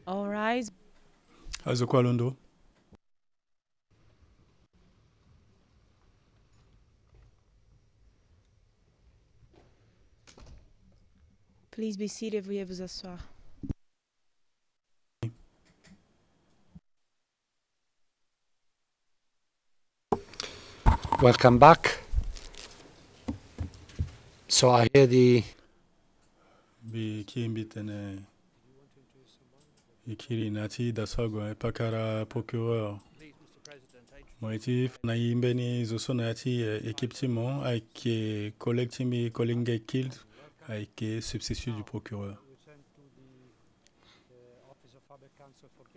All rise. Azokwa Londo. Please be seated. Veuillez vous asseoir. Welcome back. So I hear the Bi kimbi tene ikiri nati daswago pakara procureur. Moiti na imbeni zoso nati équipe avec collègue timbi collègue kill avec substitut du procureur.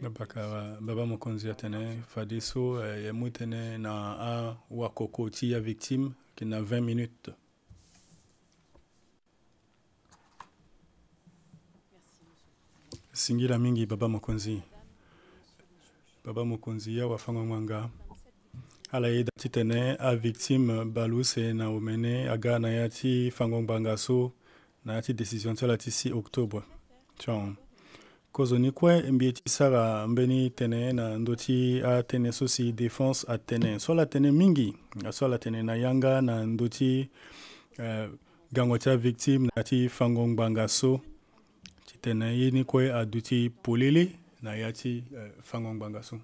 Bakara baba mokonzi atene fadiso yamutene na a wakoko ti ya victime qui na 20 minutes. Singira mingi baba mokonzi ya wafanga mwanga ala yeda titene a victime baluse na omene aga na yati fango bangaso na yati décision tala ti 6 octobre chon kozo ni kwe mbieti sara mbeni tene na ndoti a tene sosi défense a tene so la tene mingi so la tene na yanga na ndoti gangotia victime na ti fango bangaso tene yini kwe aduti polele na yati fango bangaso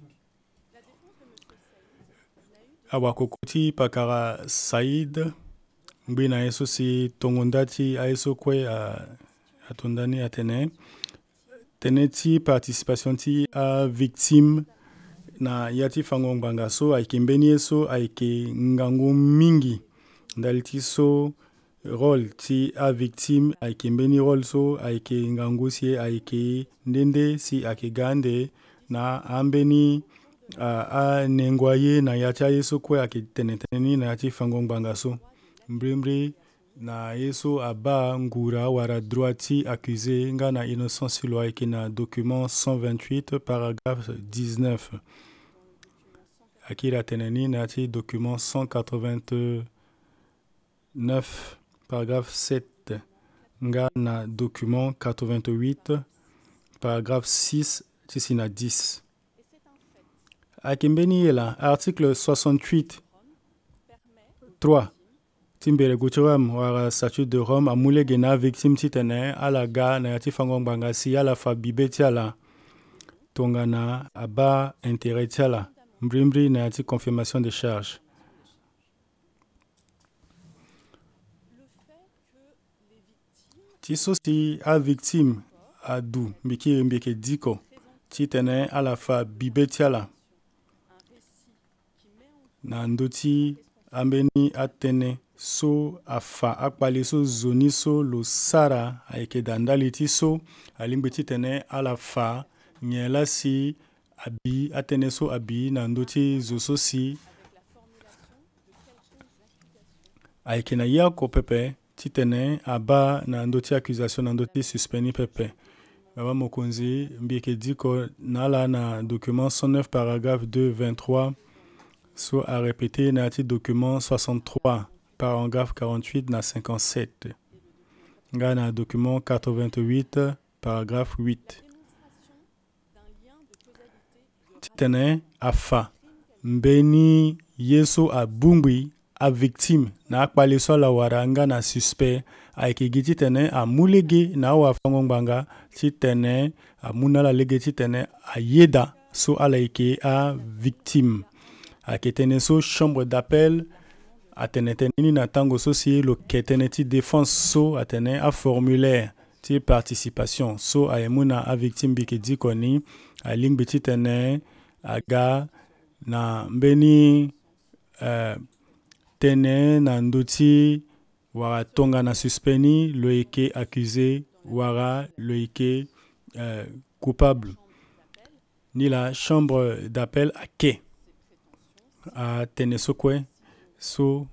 awakokoti pakara Saïd mbi na yeso si tongondati ayeso kwe atondani atene tene ti participation ti a victime na yati fango bangaso ayeke mbeni yeso ayeke ngangu mingi ndali ti so rôle ti a victime ayeke mbeni rôle so ayeke ngangu si ayeke ndende si ayeke ga ande na ambeni anengua ye na ya ti aye so kue ayeke tene tene ni na ya ti fango ngbanga so mbri na ye so aba ngura wara droit ti accusé nga na innocence si lo ayeke na document 128 paragraphe 19 ayeke iri atene ni na ya ti document 189 paragraphe 7 nga na document 88 paragraphe 6 ti si na 10 ayeke mbeni ye la article 68 3 ti mberegu ti Rome wara statut de Rome amû lege na victime ti tene ala ga na ya ti fango ngbanga si ala fa bibe ti ala tongana aba intérêt ti ala mbri na ya ti confirmation de charge. Ti so si a victime adu mbi yeke diko ti tene ala fa bibe ti ala na ndö ti ambeni atënë so afa akpali so zo ni so lo sara ayeke dandali ti so alingbi ti tene ala fa nyen lasi abi atënë so abi na ndö ti zo so si ayeke na ye oko pepe ti tene aba na ndö ti accusation na ndö ti suspect ni pepe baba mokonzi mbi yeke diko na ala na document 109 paragraphe 2 23 so a répété na ti document 63 paragraphe 48 na 57 nga na document 88 paragraphe 8 ti tene afa mbeni ye so abungbi a victime na akpali so ala wara nga na suspect ayeke gi ti tene amû lege na awafango ngbanga ti tene amû na ala lege ti tene ayeda so ala yeke a victime ayeke tënë so chambre d'appel atene tënë ni na tango so si lo yeke tënë ti défense so atene aformulaire ti participation so aye mû na avictime mbi yeke diko ni alingbi ti tene aga na mbeni tënë na ndö ti wara tongana suspect ni lo yeke accusé wara lo yeke coupable ni la chambre d'appel ayeke atene so kue so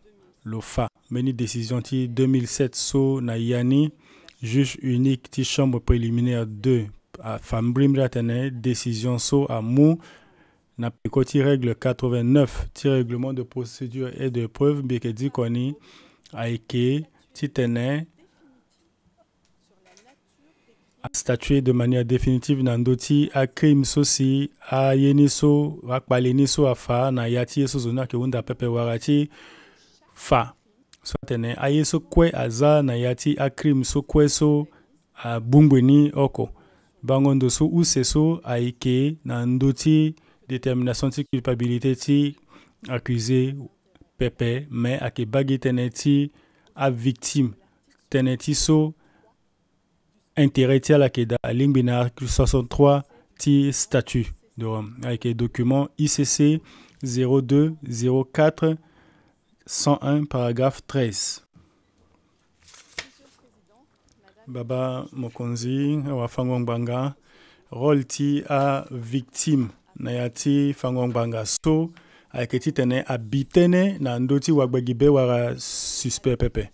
lo fa mbeni décision ti 2007 so na ya ni juge unique ti chambre préliminaire 2 afa mbri atene décision so amû na peko ti règle 89 ti règlement de procédure et de preuve mbi yeke diko ni ayeke ti tene statué de manière définitive na ndoti a crime sosi a yeniso a kbaleniso a fa na yati yeso zona ke unda pepe warati fa so tene a yeso kwe aza na yati a crime so kwe so a bumbweni oko bangondo so use so a ike na ndoti détermination ti culpabilité ti accusé pepe mais ake bagi tene ti a victime tene ti so intérêt ti ala ke da lingbi na article 63 ti statut de Rome avec document ICC 02 04 101 paragraphe 13. Baba mokonzi wa fangongbanga rôle ti a victime na ya ti fangongbanga so avec ti tene abitene na ndoti wagbegibe wara suspect pepe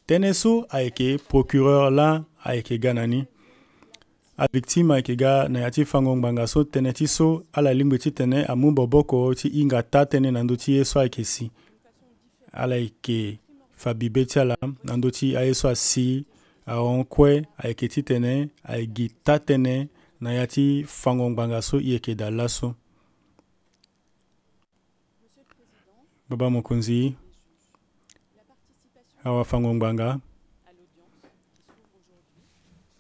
tene so avec procureur la avec ganani a victime avec ga na ya ti fangongbanga so tene ti so ala lingbe ti tene amu boboko ti inga ta tene na ndoti ye so avec si ala ike fabibe ti ala na ndoti a ye so asi a onkwe avec ti tene a gita tene na ya ti fangongbanga so yeke da laso. Baba mokonzi awa fangongbanga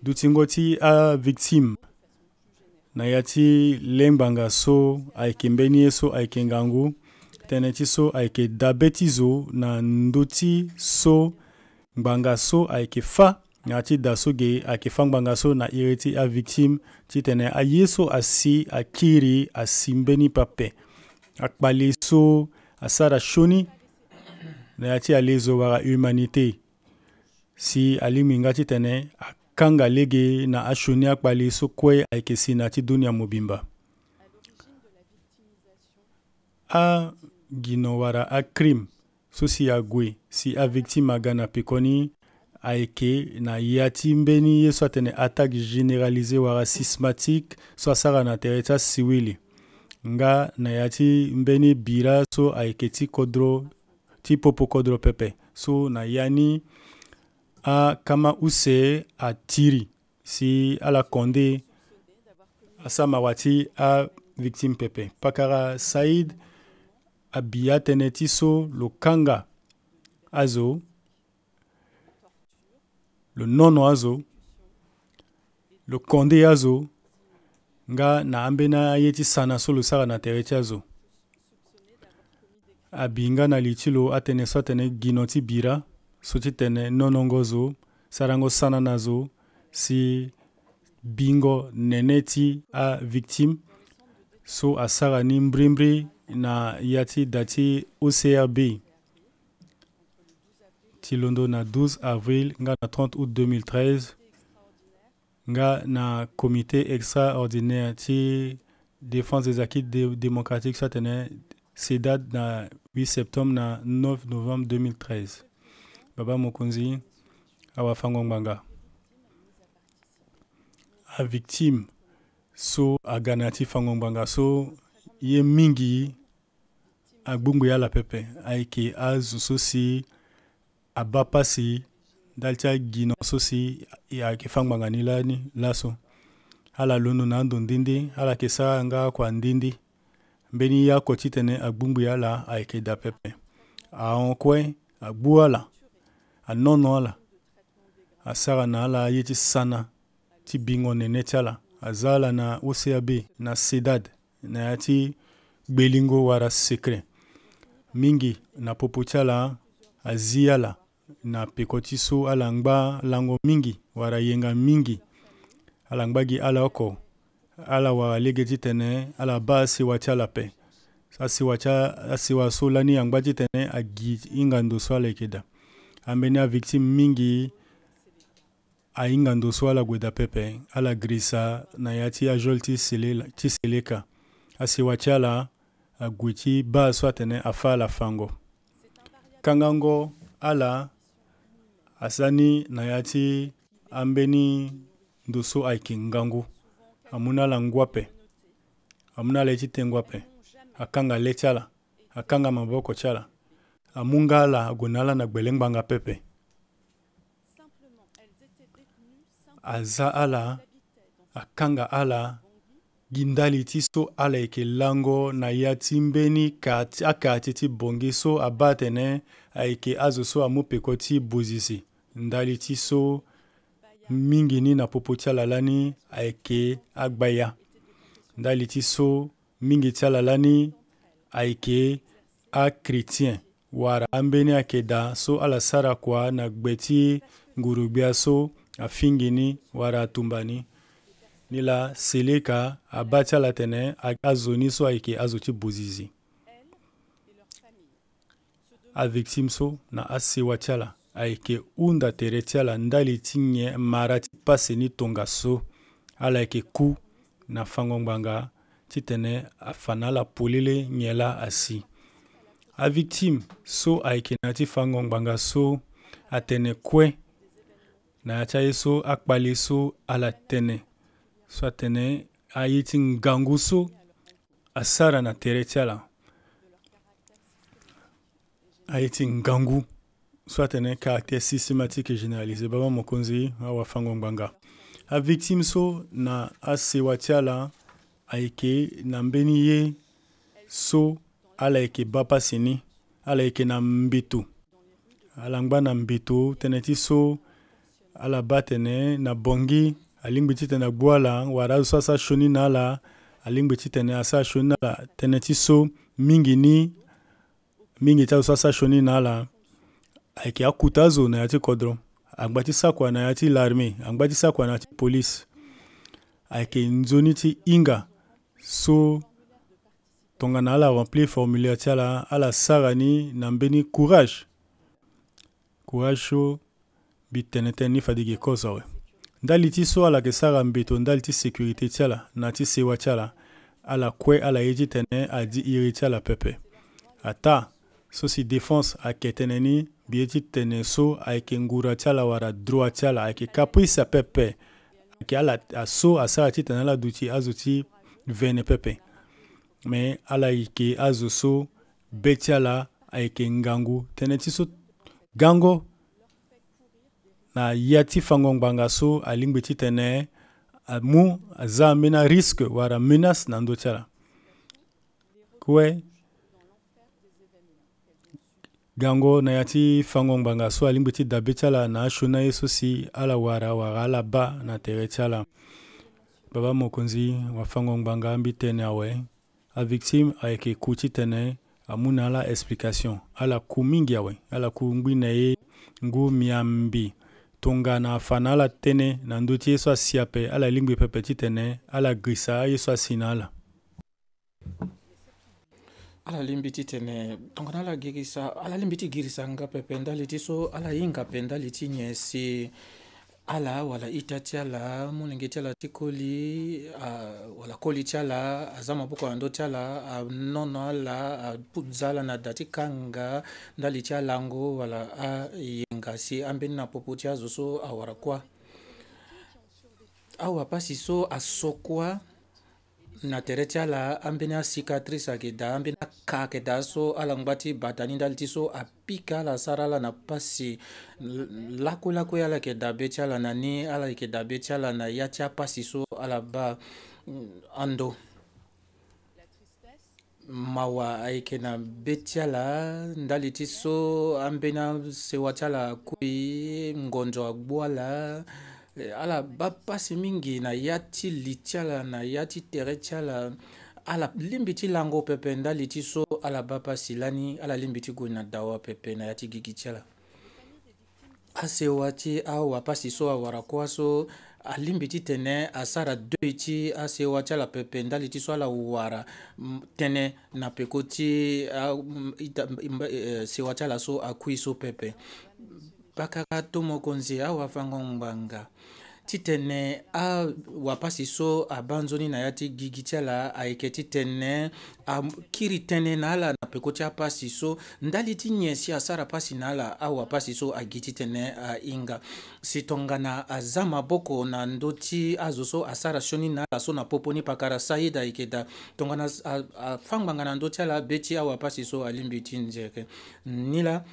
dutingo ti a victime na ya ti lengbanga so ayeke mbeni ye so ayeke ngangu tene ti so ayeke dabe ti zo na ndoti so ngbanga so ayeke fa na ti da so ge ayeke fa ngbanga so na iri ti a victime ti tene aye so asi akiri asi mbeni pape akpali so asara shoni na ya ti ale zo wara humanité si alingbi nga ti tene akanga lege na ashoni akpali so kue ayeke si na ti dunia mobimba a gi no wara a crime so si ague si a victime aga na pekoni ayeke na ya ti mbeni ye so atene attaque généralisée wara systématique so asara na tere ti asiwili nga na ya ti mbeni bira so ayeke ti kodro ti popo kodro pepe so na yani a kama use a tiri si ala konde asama wati a victime pepe pakara Saïd abia tene ti so lo kanga azo lo nono azo lo konde azo nga na ambena ye ti sana so lo sara na tere ti azo abinga na li ti lo atene so atene gi no ti bira so ti tene nonongo zo sarango sana na zo si bingo nene ti a victime so asara ni mbrimbri na ya ti da ti OCRB ti londo na 12 avril nga na 30 août 2013 nga na comité extraordinaire ti défense des acquis démocratiques so atene CEDAD na 8 septembre na 9 novembre 2013. Baba mokonzi awa fangongbanga a victime so aga ti fangongbanga so ye mingi agbungbu ya la pepe ayeke azo so si aba pasi dal tiagi no so si ayeke fangbanga ni lani laso ala lono na ando ndindi ala yeke sara nga akua ndindi mbeni ye oko ti tene agbungbu ya la ayeke da pepe ahokue agbu ala anono ala asara na ala ye ti sana ti bingo nene ti ala aza ala na OCRB na CEDAD na ya ti gbelingo wara secret mingi na popo ti ala azi ala na peko ti so ala ngba lango mingi wara yenga mingi ala ngba gi ala oko ala wara lege ti tene ala ba asiwa ti ala pe asiwa so lani angba ti tene agi ingando so ala yeke da ambeni a victime mingi aingando so ala gue da pepe ala grisa na ya ti ajol ti seleka asiwa ti ala ague ti ba so atene afa ala fango kangango ala asani na ya ti ambeni ndo so ayeke ngangu amuna ala ngwape amuna ala ye ti te ngwape akanga le ti ala akanga maboko ti ala amunga ala ague na ala na gbele ngbanga pepe aza ala akanga ala gindali ti so ala yeke lango na ya ti mbeni akati ti bongi so aba tene ayeke azo so amu peko ti bozisi ndali ti so mingi ni na popo ti ala lani ayeke agbaya ndali ti so mingi ti ala lani ayeke achrétien wara ambeni ayeke da so ala sara kua na gbe ti ngurubia so afingi ni wara atumba ni ni la seleka aba ti ala tene azo ni so ayeke azo ti bozizi avictime so na asewa ti ala ayeke hunda tere ti ala ndali ti nyen mara ti pase ni tonga so ala yeke ku na fangongbanga ti tene afa na ala polele nyen la asi avictime so ayeke na ti fangongbanga so atene kue na ya ti aye so akpale so ala tene so atene aye ti ngangu so asara na tere ti ala aye ti ngangu so atene caractère systématique et généralisé baba mokonzi awafangongbanga avictime so na asewa ti ala ayeke na mbeni ye so ala yeke ba pasi ni ala yeke na mbeto ala ngba na mbeto tënë ti so ala ba tene na bongi alingbi ti tene agbu ala wara azo so asara sioni na ala alingbi ti tene asara sioni na ala tënë ti so mingi ti azo so asara sioni na ala ayeke akuta azo na ya ti kodro angba ti sakua na ya ti l'armée angba ti sakua na ya ti police ayeke nzoni ti hinga so tongana ala remplir formulaire ti ala sara ni na mbeni courage so mbi tene tënë ni fade ge kozo awe ndali ti so ala yeke sara mbeto ndali ti sécurité ti ala na ti sewa ti ala kue ala ye ti tene adi iri ti ala pepe ata so si défense ayeke tene ni mbi ye ti tene so ayeke ngura ti ala wara droit ti ala ayeke caprice apepe ayeke ala aso asara ti tene ala duti azo ti vene pepe me ala yeke azo so be ti ala ayeke ngangu tënë ti so gango na ya ti fangongbanga so alingbi ti tene amu aza ambeni risque wara menace na ndö ti ala kue gango na ya ti fangongbanga so alingbi ti dabe ti ala na asio na ye so si ala wara ala ba na tere ti ala baba mokonzi wafangongbanga mbi tene awe avictime ayeke ku ti tene amu na ala explication ala ku mingi awe ala ku ngbi na ye ngu miambi tongana afa na ala tënë na ndö ti ye so asi ape ala lingbi pepe ti tene ala grisa ye so asi na ala ala limbi ti tene tongana ala girisa ala limbi ti girisa nga pepe ndali ti so ala hinga pe ndali ti nyen si ala wala ita ti ala molenge ti ala ti koli wala koli ti ala aza maboko na ndö ti ala anono ala apuza ala na da ti kanga ndali ti alango wala ayenga si ambeni na popo ti azo so awara kuâ awapasi so aso kuâ na tere ti ala ambeni acicatrice ayeke da ambeni aka ayeke da so ala ngba ti bata ni ndali ti so apika ala sara ala na pasi laku ala yeke da be ti ala na ni ala yeke da be ti ala na ya ti apasi so ala ba ando mawa ayeke na be ti ala ndali ti so ambeni asewa ti ala akui ngonzo agbu ala ala ba pasi mingi na ya ti li ti ala na ya ti tere ti ala ala limbi ti lango pepe ndali ti so ala ba pasi lani ala limbi ti gue na dawa pepe na ya ti gigi ti ala asewa ti awapasi so awara kuâ so alimbi ti tene asara doi ti asewa ti ala pepe ndali ti so ala wara tënë na peko ti sewa ti ala so akui so pepe bakaka to mokonzi awafangongbanga ti tene awapasi so aba nzoni na ya ti gigi ti ala ayeke ti tene akiri tënë na ala na peko ti apasi so ndali ti nyen si asara pasi na ala awapasi so agi ti tene ahinga si tongana aza maboko na ndö ti azo so asara sioni na ala so na popo ni pakara saida ayeke da tongana afangbanga na ndö ti ala be ti awapasi so alimbi ti nzeke ni la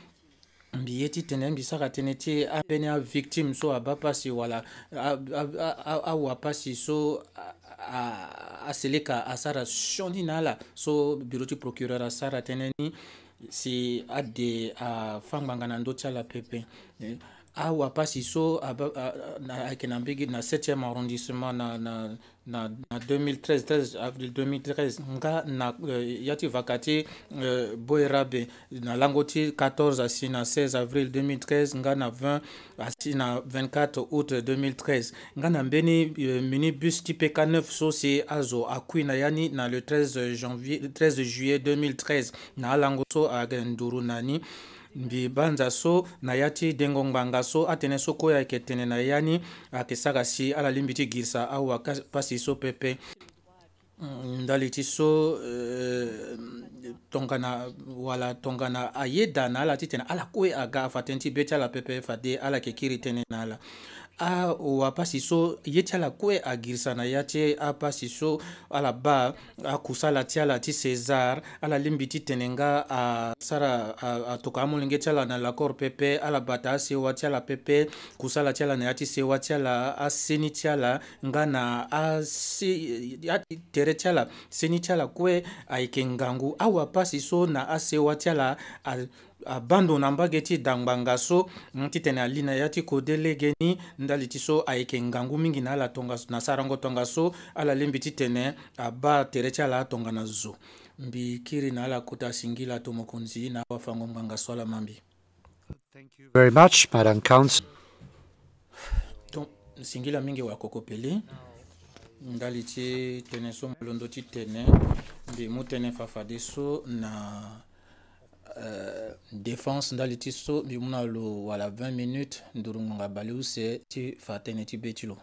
mbiyeti tene mbisaka tene ti ambeni a victime so abapasi wala awapasi so aseleka asara shoni nala so bureau ti procureur asara tene ni si ade fangbanga na ndo ti ala pepe awapasi so ayeke na mbegi na 7e arrondissement na 2013 13 avril 2013 nga na ya ti vaka ti Boerabe na lango ti 14 asi na 16 avril 2013 nga na 20 asi na 24 août 2013 nga na mbeni minibus ti PK9 so si azo akui na yani na le 13 juillet 2013 na alango so ayeke nduru na ni mbi banza so na yati dengo ngbanga so atene so koya yeke tene na yani ayeke sara si ala limbi ti girisa awa pasi so pepe ndali ti so tongana ayeda na ala ti tene ala kue aga afa tënë ti be ti ala pepe fade ala yeke kiri tënë na ala awapasi so ye ti ala kue agirisa na ya ti apasi so ala ba akusala ti ala ti César ala limbi ti tene nga asara atoka amolenge ti ala na l'accord pepe ala bata asewa ti ala pepe kusala ti ala na ya ti sewa ti ala aseni ti ala nga na tere ti ala seni ti ala kue ayeke ngangu awapasi so na asewa ti ala abando na mbage ti dangbanga so ti tene ali na ya ti kodelege ni ndali ti so ayeke ngangu mingi na ala tonga na sarango tonga so ala limbi ti tene aba tere ti ala atonga na zo mbi kiri na ala kota asingila to mokonzi na awafango nganga so ala mambi. Thank you very much, Madam Council. Donc singila mingi wa kokopeli ndali ti tene so molondo ti tene mbi mu tene fafade so na défense ndali ti so mbi mu na lo wala 20 minutes nduru ngonga bale use ti fa tene ti be ti lo.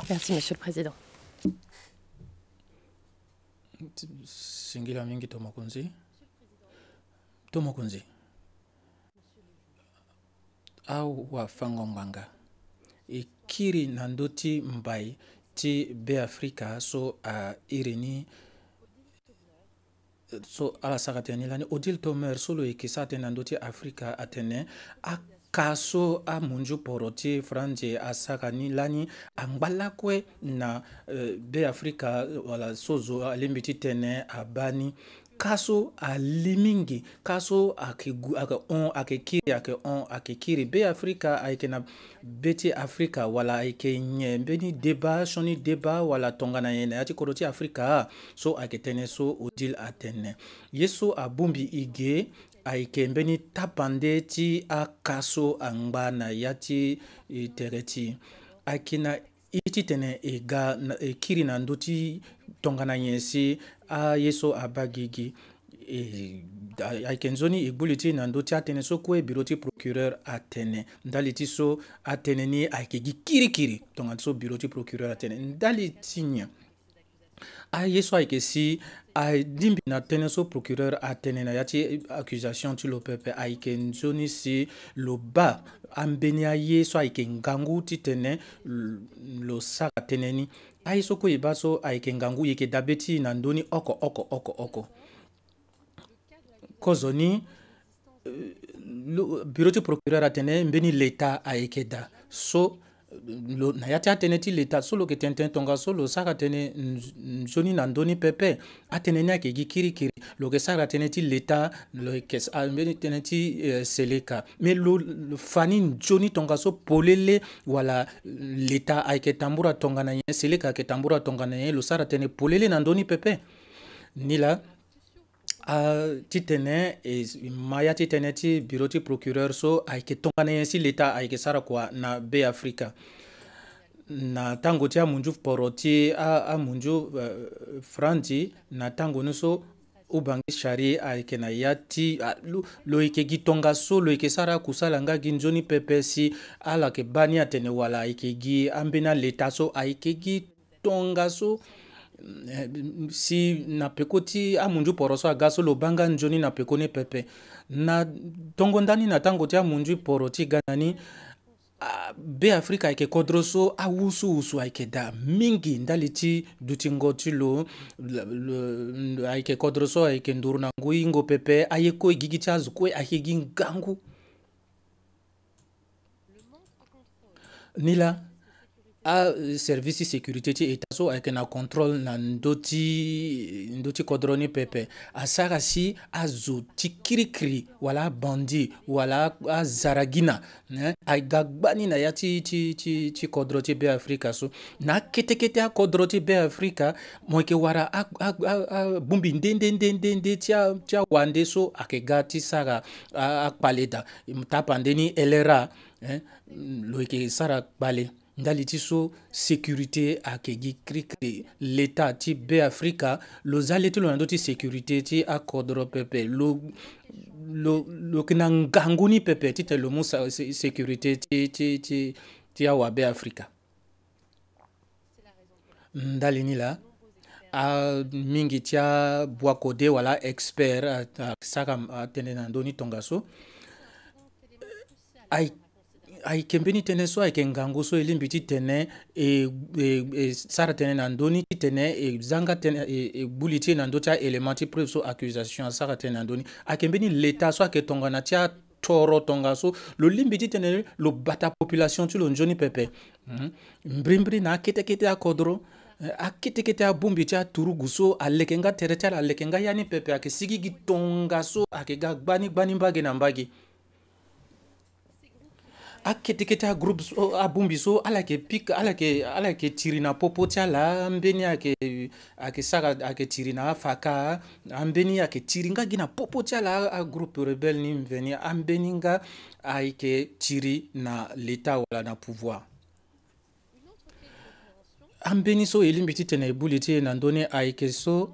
Merci, Monsieur le Président. Singila mingi tomokonzi. Tomokonzi. Au wafango nganga. Ikiri na ndoti mbai ti be Afrika so irini so ala saka teni lani Odile Tomer solo ikisa tena ndoti Afrika atene kaso a munju poroti franje asaka ni lani angbala kwe na be Afrika wala sozo alimbiti tene abani kaso alimingi kaso akekiri be Afrika aike na beti Afrika wala aike nye beni deba shoni deba wala tongana yene ati koroti Afrika so aike tene so Odile atene yeso abumbi ige aike mbeni tapande ti akaso angba na yati tereti akina iti tene ega kiri na ndoti tongana yensi yeso abagigi aike nzoni igbuliti na ndoti atene so kwe biroti procureur atene ndali ti so atene ni aike gi kiri tonga so biroti procureur atene ndali tinya yeso aike si dimbi na tene so procureur atene na yati accusation ti lo pepe aike nzoni si lo ba ambeni yeso aike ngangu ti tene lo saka tene ni yeso ko yeba so aike ngangu yeke dabeti na ndoni oko kozoni bureau ti procureur atene mbeni l'état aike da so na yati atene ti l'état solo ke tenten tonga solo saka tene nzoni na ndoni pepe atene ni ayeke gi kirikiri lo ke saka tene ti l'état lo ke mbeni tene ti seleka mais lo fani nzoni tonga so polele wala l'état ayeke tambura tonga na ye seleka ayeke tambura tonga na ye lo sara tene polele na ndoni pepe ni la ti tene maya ti tene ti bureau ti procureur so ayeke tongana ye si l'état ayeke sara kua na be Afrika na tango ti amunju poro ti amunju franti na tango ni so ubangi shari ayeke na ya ti lo yeke gi tonga so lo yeke sara kusala nga gi nzoni pepe si ala yeke bani atene wala ayeke gi ambeni l'état so ayeke gi tonga so si na pekoti amunju poroso agaso lo banga njoni na pekone pepe na tongondani na tango ti amunju poro ti ganani be Afrika ayeke kodro so awusu usu ayeke da mingi ndali ti duti ngo ti lo ayeke kodro so ayeke nduru na ngui ngo pepe aye kue gigi ti azo kue ayeke gi ngangu ni la service sécurité ti état so ayeke na contrôle na ndoti kodro ni pepe asara si azo ti kirikiri wala abandi wala azaragina ayega gbani na ya ti kodro ti be Afrika so na akete akodro ti be Afrika mo yeke wara abungbi ndendendende ti awande so ayeke ga ti sara akpale da tapande ni LRA lo yeke sara akpale ndali ti so sécurité ayeke gi krikri l'état ti be Afrika lo zale ti lo na ndö ti sécurité ti akodro pepe lo yeke na ngangu ni pepe titene lo mu sécurité ti awabe Afrika ndali ni la mingi ti abuakode wala expert sara atene na ndöni tongaso ayeke mbeni tënë so ayeke ngangu so e lingbi ti tene sara tene na ndöni ti tene zanga tene gbuli ti e na ndö ti aélément ti preuve so accusation asara tene na ndöni ayeke mbeni l'état so ayeke tongana ti atoro tongaso lo lingbi ti tene lo bata population ti lo nzoni pepe mbirimbiri na akete akodro akete abungbi ti aturugu so aleke nga tere ti ala aleke nga ya ni pepe ayeke sigi gi tongaso ayeke ga gbani mbage na mbage akete groupe abungbi so ala yeke tiri na popo ti ala ambeni ayeke sara ayeke tiri na afaka ambeni ayeke tiri nga gi na popo ti ala groupe rebelle ni mveni ambeni nga ayeke tiri na l'état wala na pouvoir ambeni so e lingbi ti tene e buli ti e na ndöni ayeke so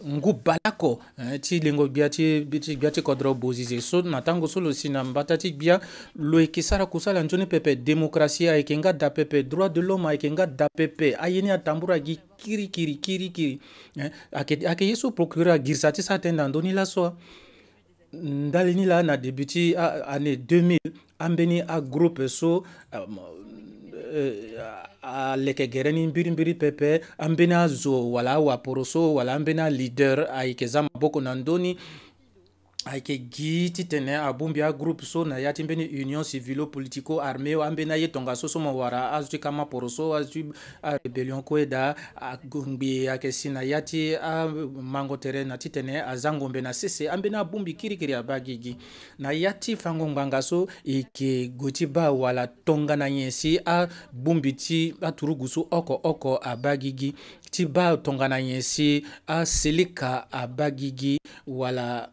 ngu balako ti lengo gbia ti kodro bozize so na tango so lo si na mbata ti gbia lo yeke sara kusala nzoni pepe démocratie ayeke nga da pepe droit de l'homme ayeke nga da pepe aye ni atamburu agi kirikiri ayeke ye so procureur agirisa ti sara tënë na ndöni laso ndali ni la na début ti année 2000 ambeni agroupe so aleke gere ni mbirimbiri pepe ambeni azo wala awaporo so wala ambeni leader ayeke za maboko na ndöni ayeke gi ti tene abungbi agroupe so na ya ti mbeni union civilo politico armé ambeni aye tongaso so mo wara azo ti kama poro so azo ti arébellion kue da agungbi ayeke si na ya ti amango tere na ti tene aza ngombe na sese ambeni abungbi kirikiri aba gi gi na ya ti fango ngbanga so e yeke gue ti ba wala tongana nyen si abungbi ti aturugu so oko aba gi gi ti ba tongana nyen si aseleka aba gi gi wala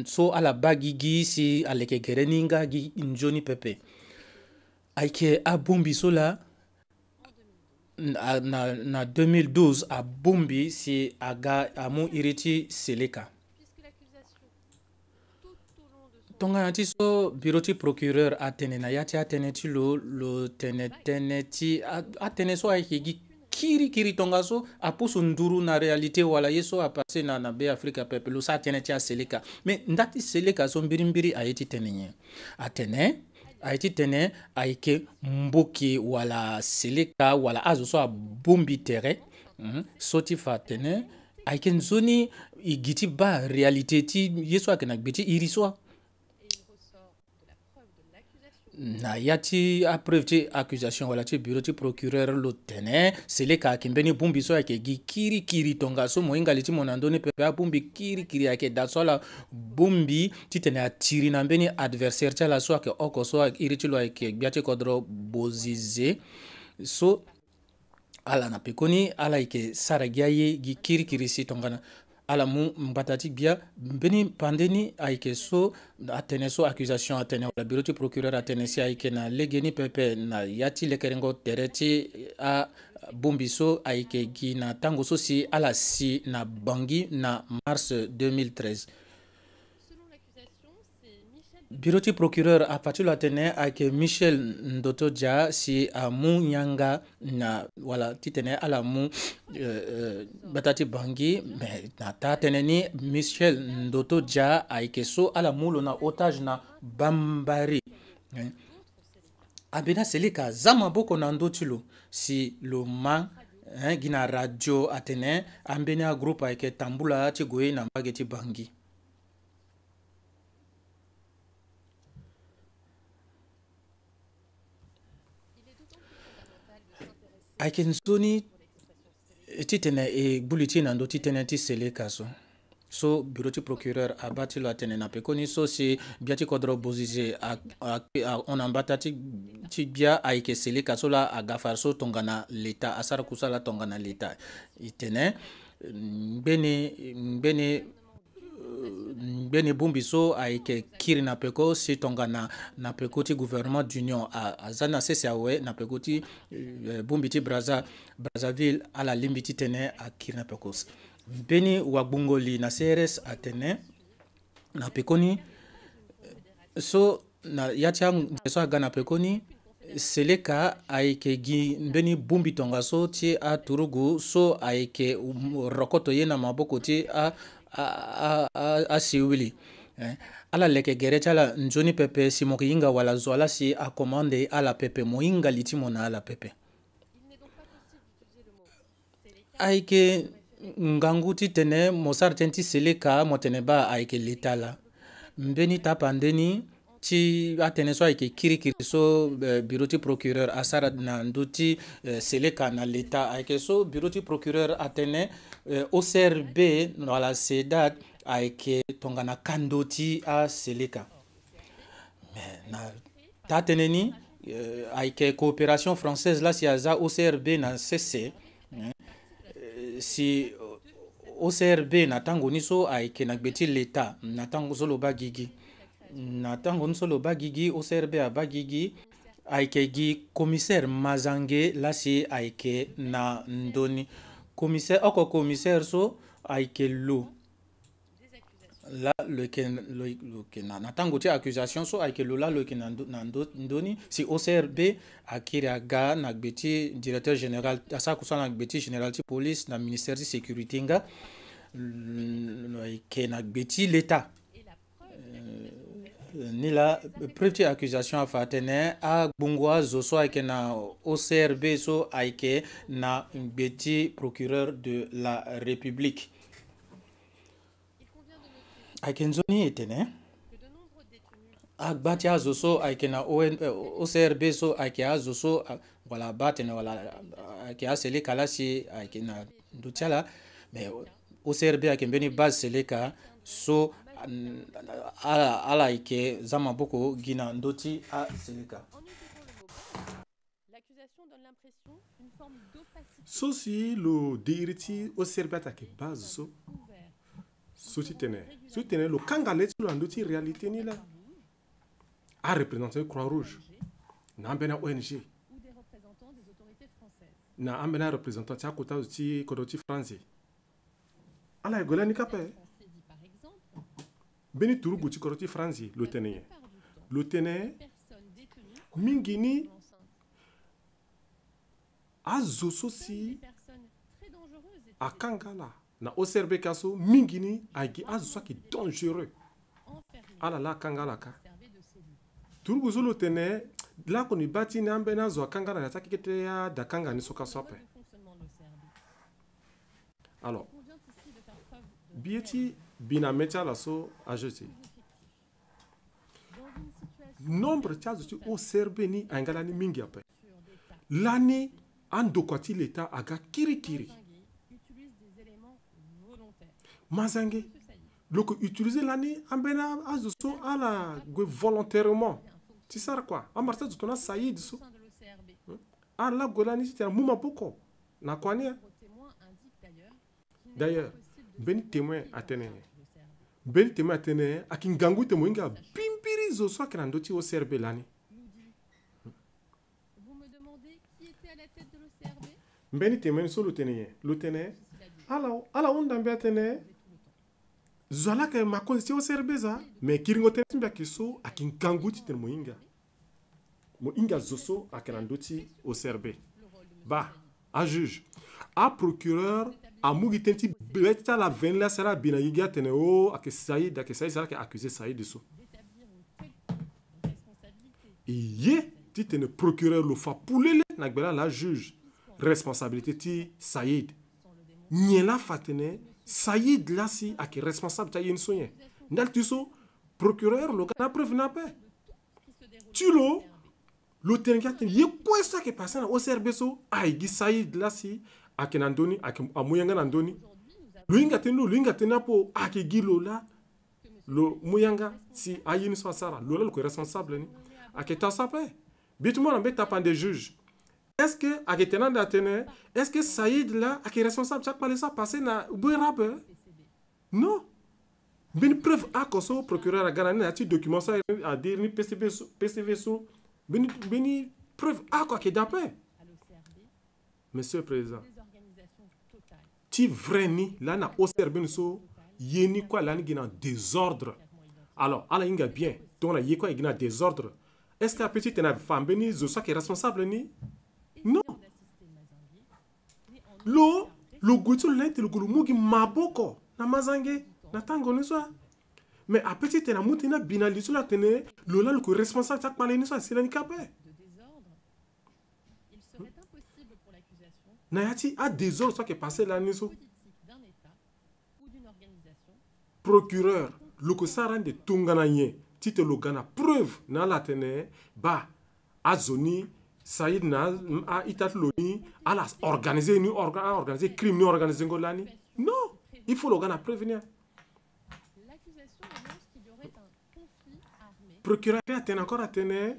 so ala ba gi gi si aleke gere ni nga gi nzoni pepe ayeke abungbi so la na 2012 abungbi si aga amu iri ti seleka tongana ti so bureau ti procureur atene na ya ti atene ti lo tene ti atene so ayeke gi kirikiri tongaso apusu nduru na réalité wala ye so apase na be Afrika pepe lo sa atene ti aseleka mais ndati seleka so mbirimbiri aye ti tene nyen atene aye ti tene ayeke mboki wala seleka wala azo so abungbi tere so ti fa tene ayeke nzoni e gi ti ba réalité ti ye so ayeke na gbe ti iri so na ya ti apreuve ti accusation wala ti bureau ti procureur lo tene seleka ayeke mbeni bungbi so ayeke gi kirikiri tongaso mo hingali ti mo na ndöni pepe abungbi kirikiri ayeke da so ala bungbi ti tene atiri na mbeni adversaire ti ala so ayeke oko so iri ti lo ayeke gbia ti kodro bozize so ala na pekoni ala yeke sara gi aye gi kirikiri si tongana ala mu mbata ti gbia mbeni pandeni ayeke so atene so accusation atene wala bureau ti procureur atene si ayeke na lege ni pepe na ya ti lekerengo tere ti abungbi so ayeke gi na tango so si ala si na bangi na mars 2013 bureau du procureur a partir la tene avec Michel Ndotoja si a mu nyanga na wala titene ala mu batati bangi mais na ta tene ni Michel Ndotoja avec so ala mu na otage na Bambari abena selika zama boko na ndotilo si lo ma gina radio atene ambena groupe avec tambula tigoye na mbageti bangi Aikenzoni titene e buliti na ndo titene ti sele kaso so bureau ti procureur abati lo atene na pekoni so si biati kodro bozise on ambata ti bia aike sele kaso la agafar so tongana l'état asara kusala tongana l'état itene mbene bumbi so aike kiri na peko si tongana na peko ti gouvernement d'union azana sese awe na peko ti bumbi ti Brazzaville ala limbi ti tene a kiri na peko mbeni wagbungoli na CRS atene na pekoni so na yatia so aga na pekoni seleka aike gi mbeni bumbi tonga so ti a turugu so aike rokoto ye na maboko ti a siwili ala leke gerecha la njoni pepe si mokinga wala zoala si a commande ala pepe moinga litimo na ala pepe aike nganguti tene mosar tenti seleka motene ba aike letala mbeni tapandeni ti atene so aike kirikiri so bureau ti procureur asara na nduti seleka na leta aike so bureau ti procureur atene OCRB wala sedat aike tongana kandoti a seleka na tateneni aike coopération française la si aza OCRB na CC si OCRB na tango niso aike na gbeti leta na tango solo bagigi na tango nsolo bagigi OCRB a bagigi aike gi commissaire Mazange la si aike na ndoni commissaire oko commissaire so aike lo la le ke na tango ti accusation so aike lo la le ke na ndoni si OCRB akiri aga na gbeti directeur général asa kusala na gbeti général ti police na ministère de sécurité nga ke na gbeti l'état ni la preuve accusation a fatene a bungwa zo so aike na OCRB so aike na gbeti procureur de la République aike nzoni etene agbati a zo so aike na OCRB so aike a zo so wala batene wala aike a sele kala si aike na dutiala mais OCRB aike mbeni base seleka so ala ike zama boko gina ndoti a seleka. So si lo diriti OCRB atake base so ti tene lo kangale ti lo andoti réalité ni la a représenté Croix-Rouge na ambena ONG na ambena représentant ti akota ti kodoti France ala egola ni kape beni turugu ti kodoti France lo tene mingini azo so si akangala na OCRB kaso mingini agi azo so ki dangereux ala la kangala ka turugu so lo tene la koni bati na ambena zo akangala na taki kete ya dakanga ni soka sope alors bieti bina metia la so ajouté nombre tia zo ti OCRB ni angala ni mingi ape lani andokwati l'état aga kirikiri Mazange loko utiliser lani ambena azo so ala gwe volontairement ti sara quoi amarta zo tona Saïd so ala golani ti muma boko na kwani d'ailleurs beni témoin atene akin gangu te moinga bimbiri zo so akina ndoti OCRB lani mbeni témoin so lo tene ala onda mbe atene Zola que ma condition au serbeza, mais kiringo tembe kiso akin kanguti ten moinga. Moinga zoso akanandoti au serbe. Bah, à juge, à procureur, à mugitenti beta la venla sera binayiga teneo ake Saïd sera accusé Saïd de ça. Et yé, ti tene procureur le fa poulele nagbela la juge responsabilité ti Saïd. Nyela fatene Saïd là si ake responsable ta yen soye. Ndal tuso procureur le gana preuve na pe. Tu lo tengaten ye quoi ça qui passe au serbeso ay gi Saïd là si ake nandoni ake amuyanga nandoni. Lo inga tena po ake gilo là lo muyanga si ayin so sara lo le responsable ni ake ta sape. Bitumon ambe tapan des juges. Est-ce que ake tenanda atene est-ce que Saïd là ake responsable chaque pas ça passer na boirabe? Non. Ben preuve a koso procureur a garanti na ti document ça a dire ni PCV so beni preuve a quoi que d'après. Monsieur le Président. Ti vrai ni là na OCRB so yeni quoi là ni gina désordre. Alors ala inga bien donc la yé quoi gina désordre. Est-ce que petit na femme beni zo ça qui est responsable ni? Non. Lo goutsu lente le gulu mugi maboko na mazange na tango ni so. Mais à petit na mutina binali so la tene lo la le responsable tak parler ni so c'est handicapé. Nayati a désordre ça qui est passé là ni so. Procureur le ko saran de tungananye tite lo gana preuve na la tene ba azoni Saïd na a itat loni a la organiser ni organiser crime ni organiser ngolani. Non, il faut le gana prévenir. Procureur a tenu encore à tenir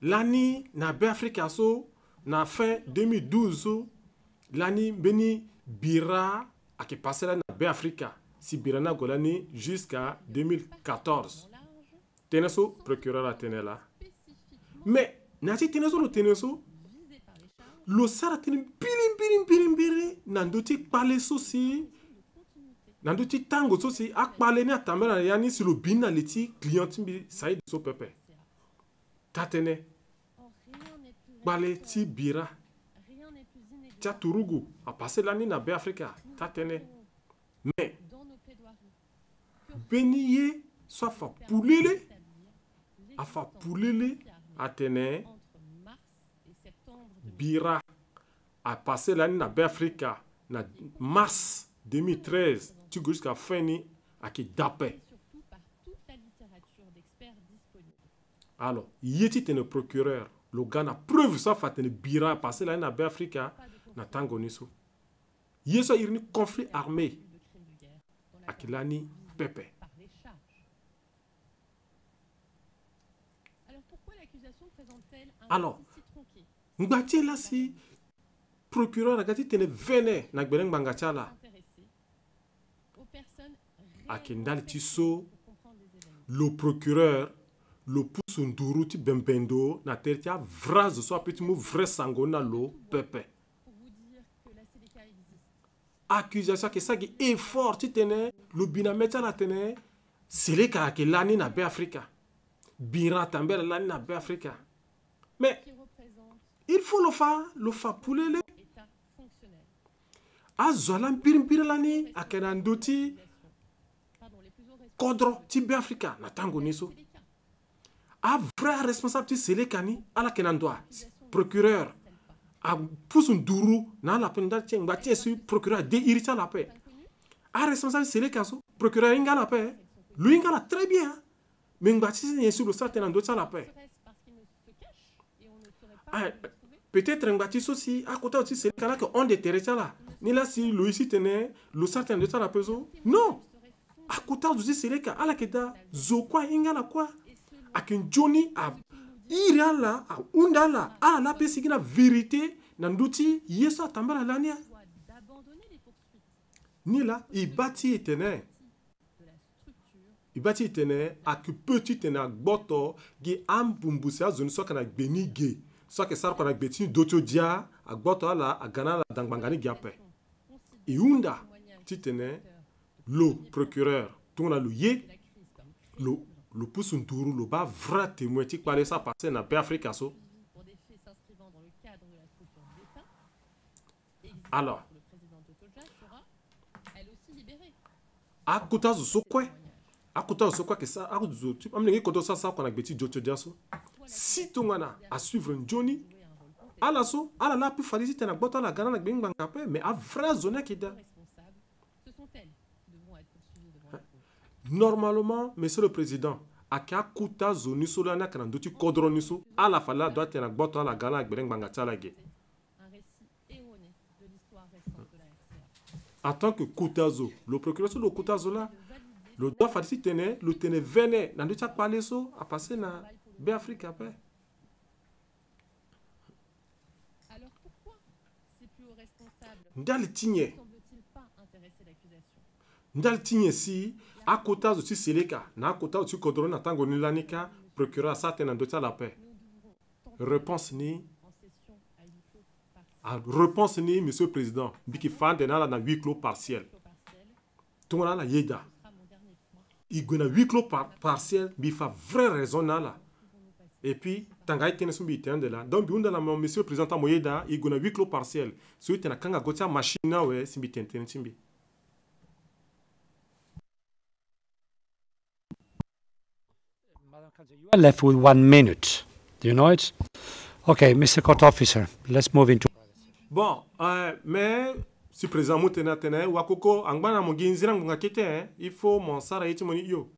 l'année na Africa so na fin 2012 so l'année beni bira a qui passé là na Africa si bira na golani jusqu'à 2014 tenez so procureur a tenu là mais na ti tenez so le tenez so lo sara tenu birim nandoti parler so si nandoti tango so si ak parler ni atambela yani si lo bina leti client bi Saïd so pepe tatene parler ti bira tia turugu a passé l'année na Africa tatene mais beniye soit fa poulele a fa poulele atene bira a passé l'année na Africa na mars 2013 tu go jusqu'à fin ni a qui dapé. Alors yeti tene procureur le gars na preuve ça fa tene bira passé l'année na Africa na tango niso yeso irni conflit armé akilani pepe. Alors ngati là si procureur agati tene vene na gbeleng bangachala akindali tiso le procureur le pousse nduru ti bembendo na tertia vraz so petit mot vrai sango na lo pepe accusation que ça qui est fort ti tene le binameta la tene c'est ka ke lani na Africa bira tamber lani na Africa mais il faut le faire poulele a zolan birim lani akenandoti kodro ti Africa na tango niso a vrai responsable ti selekani ala kenandwa procureur a pousse un duru na la penda tieng ba tiesi procureur de irita la paix a responsable selekaso procureur inga la paix lui inga la très bien mais ngati ni sur le certain ando la paix peut-être ngati aussi à côté aussi selekana que on déterre ça là ni là si lui ici tenait le certain de ça la peso non à côté aussi seleka ala keda zokwa inga la quoi akin Johnny a irala a undala a la pesigina vérité nanduti yesa tambala lania ni là il bâti etene a que petit tena gboto gi am bumbusa zone so kana gbeni ge so que ça kana gbeti doto dia a gboto ala a gana la dangbangani giape iunda titene le procureur, tout le yé, le pousse un tour, le bas vrai témoin, qui parlait ça passer dans l'Afrique. Alors, à côté de ce quoi, à côté de ce quoi que ça, à côté de ça, qu'on a petit Jojo Diaso. Si tu as suivre un Johnny, à la so, à la plus facile, tu as botté la gana, mais à vrai zone qui est. Normalement, monsieur le président, à qui a coûté zone solana quand tu codron niso, à la fala doit être un botté la gana avec Bering Bangatala. En tant que Koutazo, le procureur sur le Koutazo là, le droit facile tenait, le tenait venait, dans le chat parler ça, à passer dans l'Afrique après. Alors pourquoi c'est plus aux responsables Dans le tigné, semble-t-il pas intéresser l'accusation? dans le tigné si, à Koutazo tu Seleka, na Koutazo tu Kodron, na Tango Nilanika, procureur à ça tenant de la paix. Réponse ni. En session à huis clos Réponse ni, monsieur le président, biki fan de na 8 clos partiel. partiel Tout le monde a yéda. sera mon dernier point. Il y a 8 clos partiel, mais il fait vraie raison là. Et puis, tanga itene sumbi itene de là. Donc, bien dans monsieur le président Moyeda, il y a 8 clos partiel. Celui qui a kanga gotia machine ouais, simbi tene simbi. You are left with 1 minute. Do you know it? Okay, Mr. Court Officer, let's move into... Bon, mais si président Moutena tene, wakoko, angbana moginzira ngunga kete, il faut mon sara iti moni yo.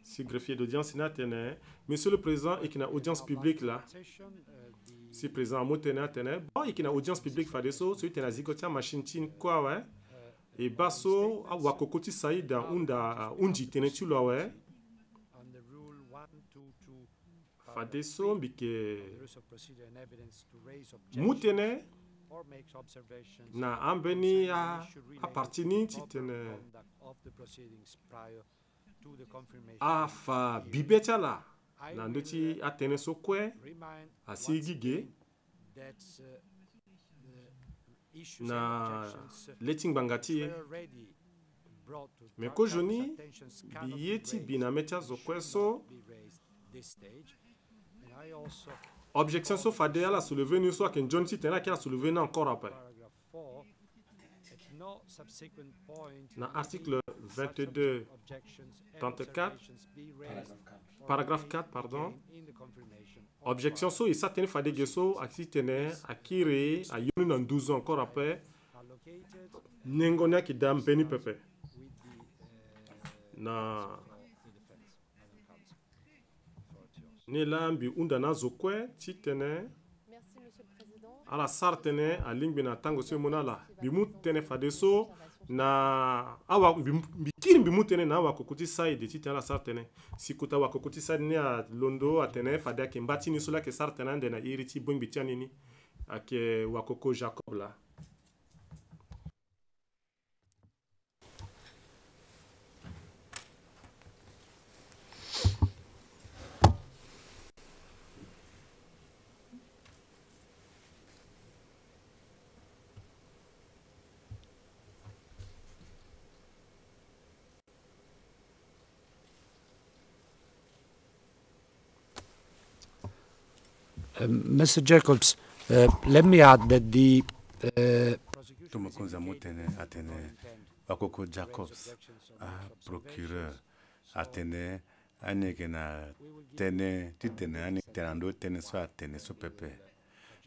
Si greffier d'audience n'a tene, monsieur le président, et qui n'a audience publique là, si président Moutena tene, bon, et qui n'a audience publique fa deso, celui qui n'a zigotia machine tin quoi ouais. Et baso a wakokoti saïda unda unji tene tu là ouais. Fa deso mbike Moutene na ambeni a partini ti tene a fa bibetia la na ndoti a tene so kwe a sigige na letting bangati mais ko joni biyeti binametia zo kweso objection so fade ala soulever ni so ken John Titena qui a soulevé encore après na article 22 34 paragraphe 4 pardon objection so isa tene fade geso akitene akire ayonu na 12 ans encore après nengona ki dam peni pepe na ni lambi unda na zokwe titene Merci, Monsieur le Président. ala sartene a lingbi na tango se monala bimu tene fadeso na awa bikiri bimu tene na awa kokuti saide titene ala sartene sikuta wa kokuti saide ne a londo atene fade ake mbati ni sola ke sartene ande na iriti bongi tiani ni ake wakoko Jacob la. Mr. Jacobs, let me add that the Tumukunza Mutene Atene Wakoko Jacobs a procureur Atene Anegena Tene Titene Anitenando Tene so Atene so pepe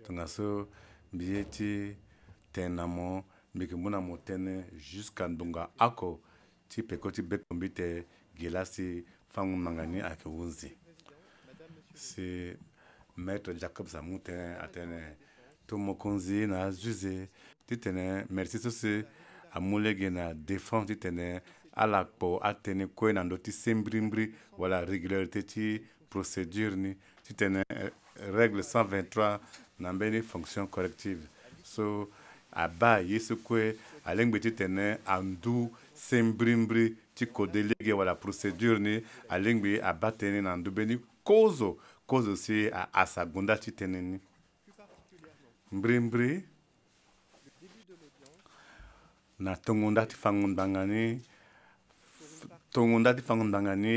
Tungaso Bieti Tenamo Mikimuna Motene jusqu'à Ndunga Ako Ti Pekoti Bekombite Gilasi Fangu Mangani Akewunzi. C'est Maître Jacob Zamoutin Atene Tomokonzi na Juse Titene merci sose amulege na défense titene ala po atene ko na ndoti sembrimbri wala régularité ti procédure ni titene règle 123 na mbeni fonction corrective so aba yesu ko alengbe titene andu sembrimbri ti ko délégué wala procédure ni alengbe abatene na ndubeni kozo cause aussi à sa gonda titeneni. Mbri na tongonda tifangondangani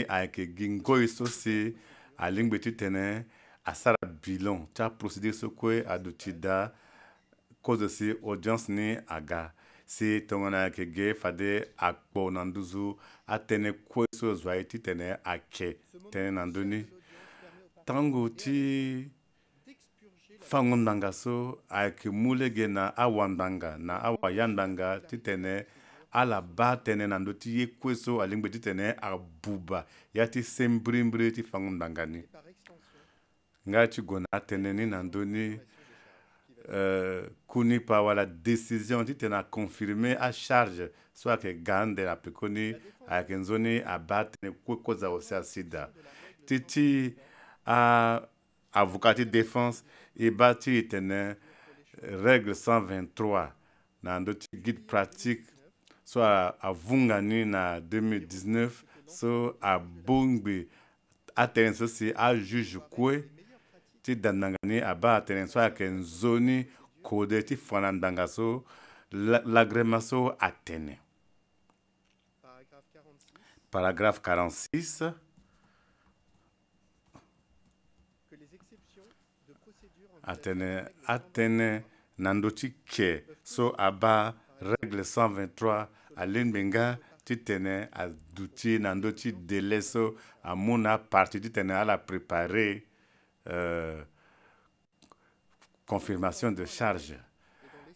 avec gingo isosi a lingbeti tene a sara bilan cha procédé sokwe adutida cause aussi audience ni aga si tongona ke ge fade akpo nanduzu atene kweso zwaiti tene ake tene nanduni tango ti fangondanga so avec mulege na awandanga na awayandanga titene ala ba tene nando ti ye kweso alingbe titene abuba ya ti sembrimbre ti fangondanga ni nga ti gona tene ni nando ni kuni pa wala décision titene a confirmer à charge soit que gande la pekoni avec nzoni abatene kwekoza osi asida titi a avocat de défense et bâti était règle 123 dans notre guide pratique soit à Vungani na 2019 soit à Bongbe atteint ceci à juge quoi ti dandangani aba atteint soit qu'un zone code ti fanandangaso l'agrément so atteint paragraphe 46 Atene Nandoti Ke, so aba règle 123, à l'Inbenga, titene à douti Nandoti délai, so à mona partie titene à la préparer confirmation de charge.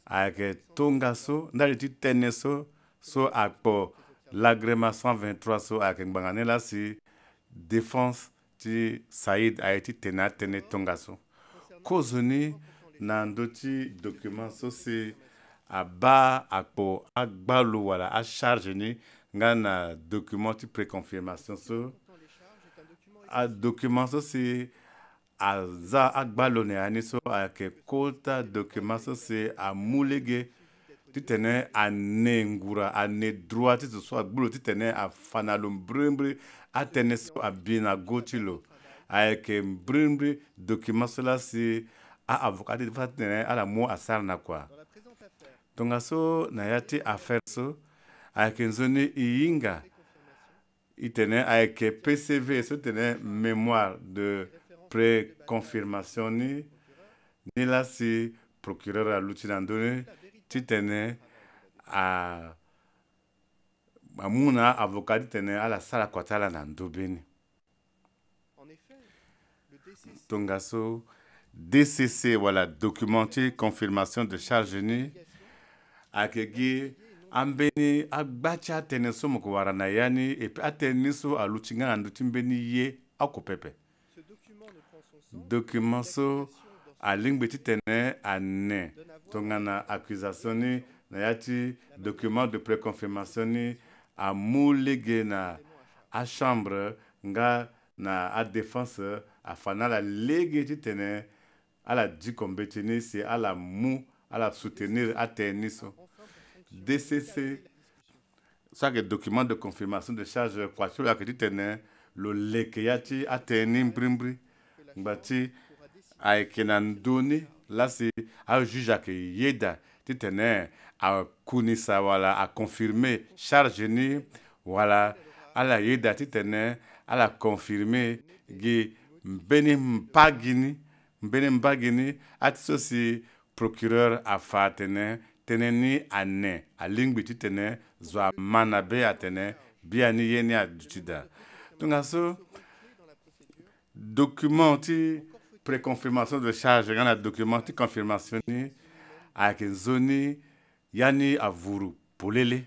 Avec Tongaso, n'allez-tu tenir so à pour l'agrément 123, so avec Mbangane là, si défense, ti Saïd a été tene Tongaso. Kozoni nandoti document so c'est aba akpo agbalo wala a charge ni ngana document ti préconfirmation so a document so c'est aza agbalo ne ani so ake kota document so c'est a mulege titene a nengura a ne droit ti so agbalo titene a fanalum brembre atene so a bina gotilo avec un brimbre document cela c'est à avocat de fatene à la mot à sarna quoi donc aso na yati affaire so avec une zone inga itene avec PCV so tene mémoire de pré-confirmation ni là c'est procureur à l'outil titene à muna avocat tene à la sala kwatala na ndobeni Tongaso DCC voilà documenté confirmation de charge ni akegi ambeni agbacha teneso moko warana yani et puis ateniso aluchinga ndutimbeni ye akopepe document so alingbeti tene ane tongana accusation ni na yati document de préconfirmation ni amulege na a chambre nga na a défense a fana la légue titene à la dit combetini c'est à la mou à la soutenir à tenniso DCC ça que document de confirmation de charge quoi sur la que titene le lekeyati à tenir brimbri bati a kenan donné là c'est à juge à que yeda titene a kunisa wala a confirmer charge ni voilà à la yeda titene à la confirmer gi mbeni mpagini atisosi procureur a teneni ane a lingbiti tene zwa manabe atene biani yeni adutida donc aso document préconfirmation de charge ngana document confirmation ni avec zone yani avuru polele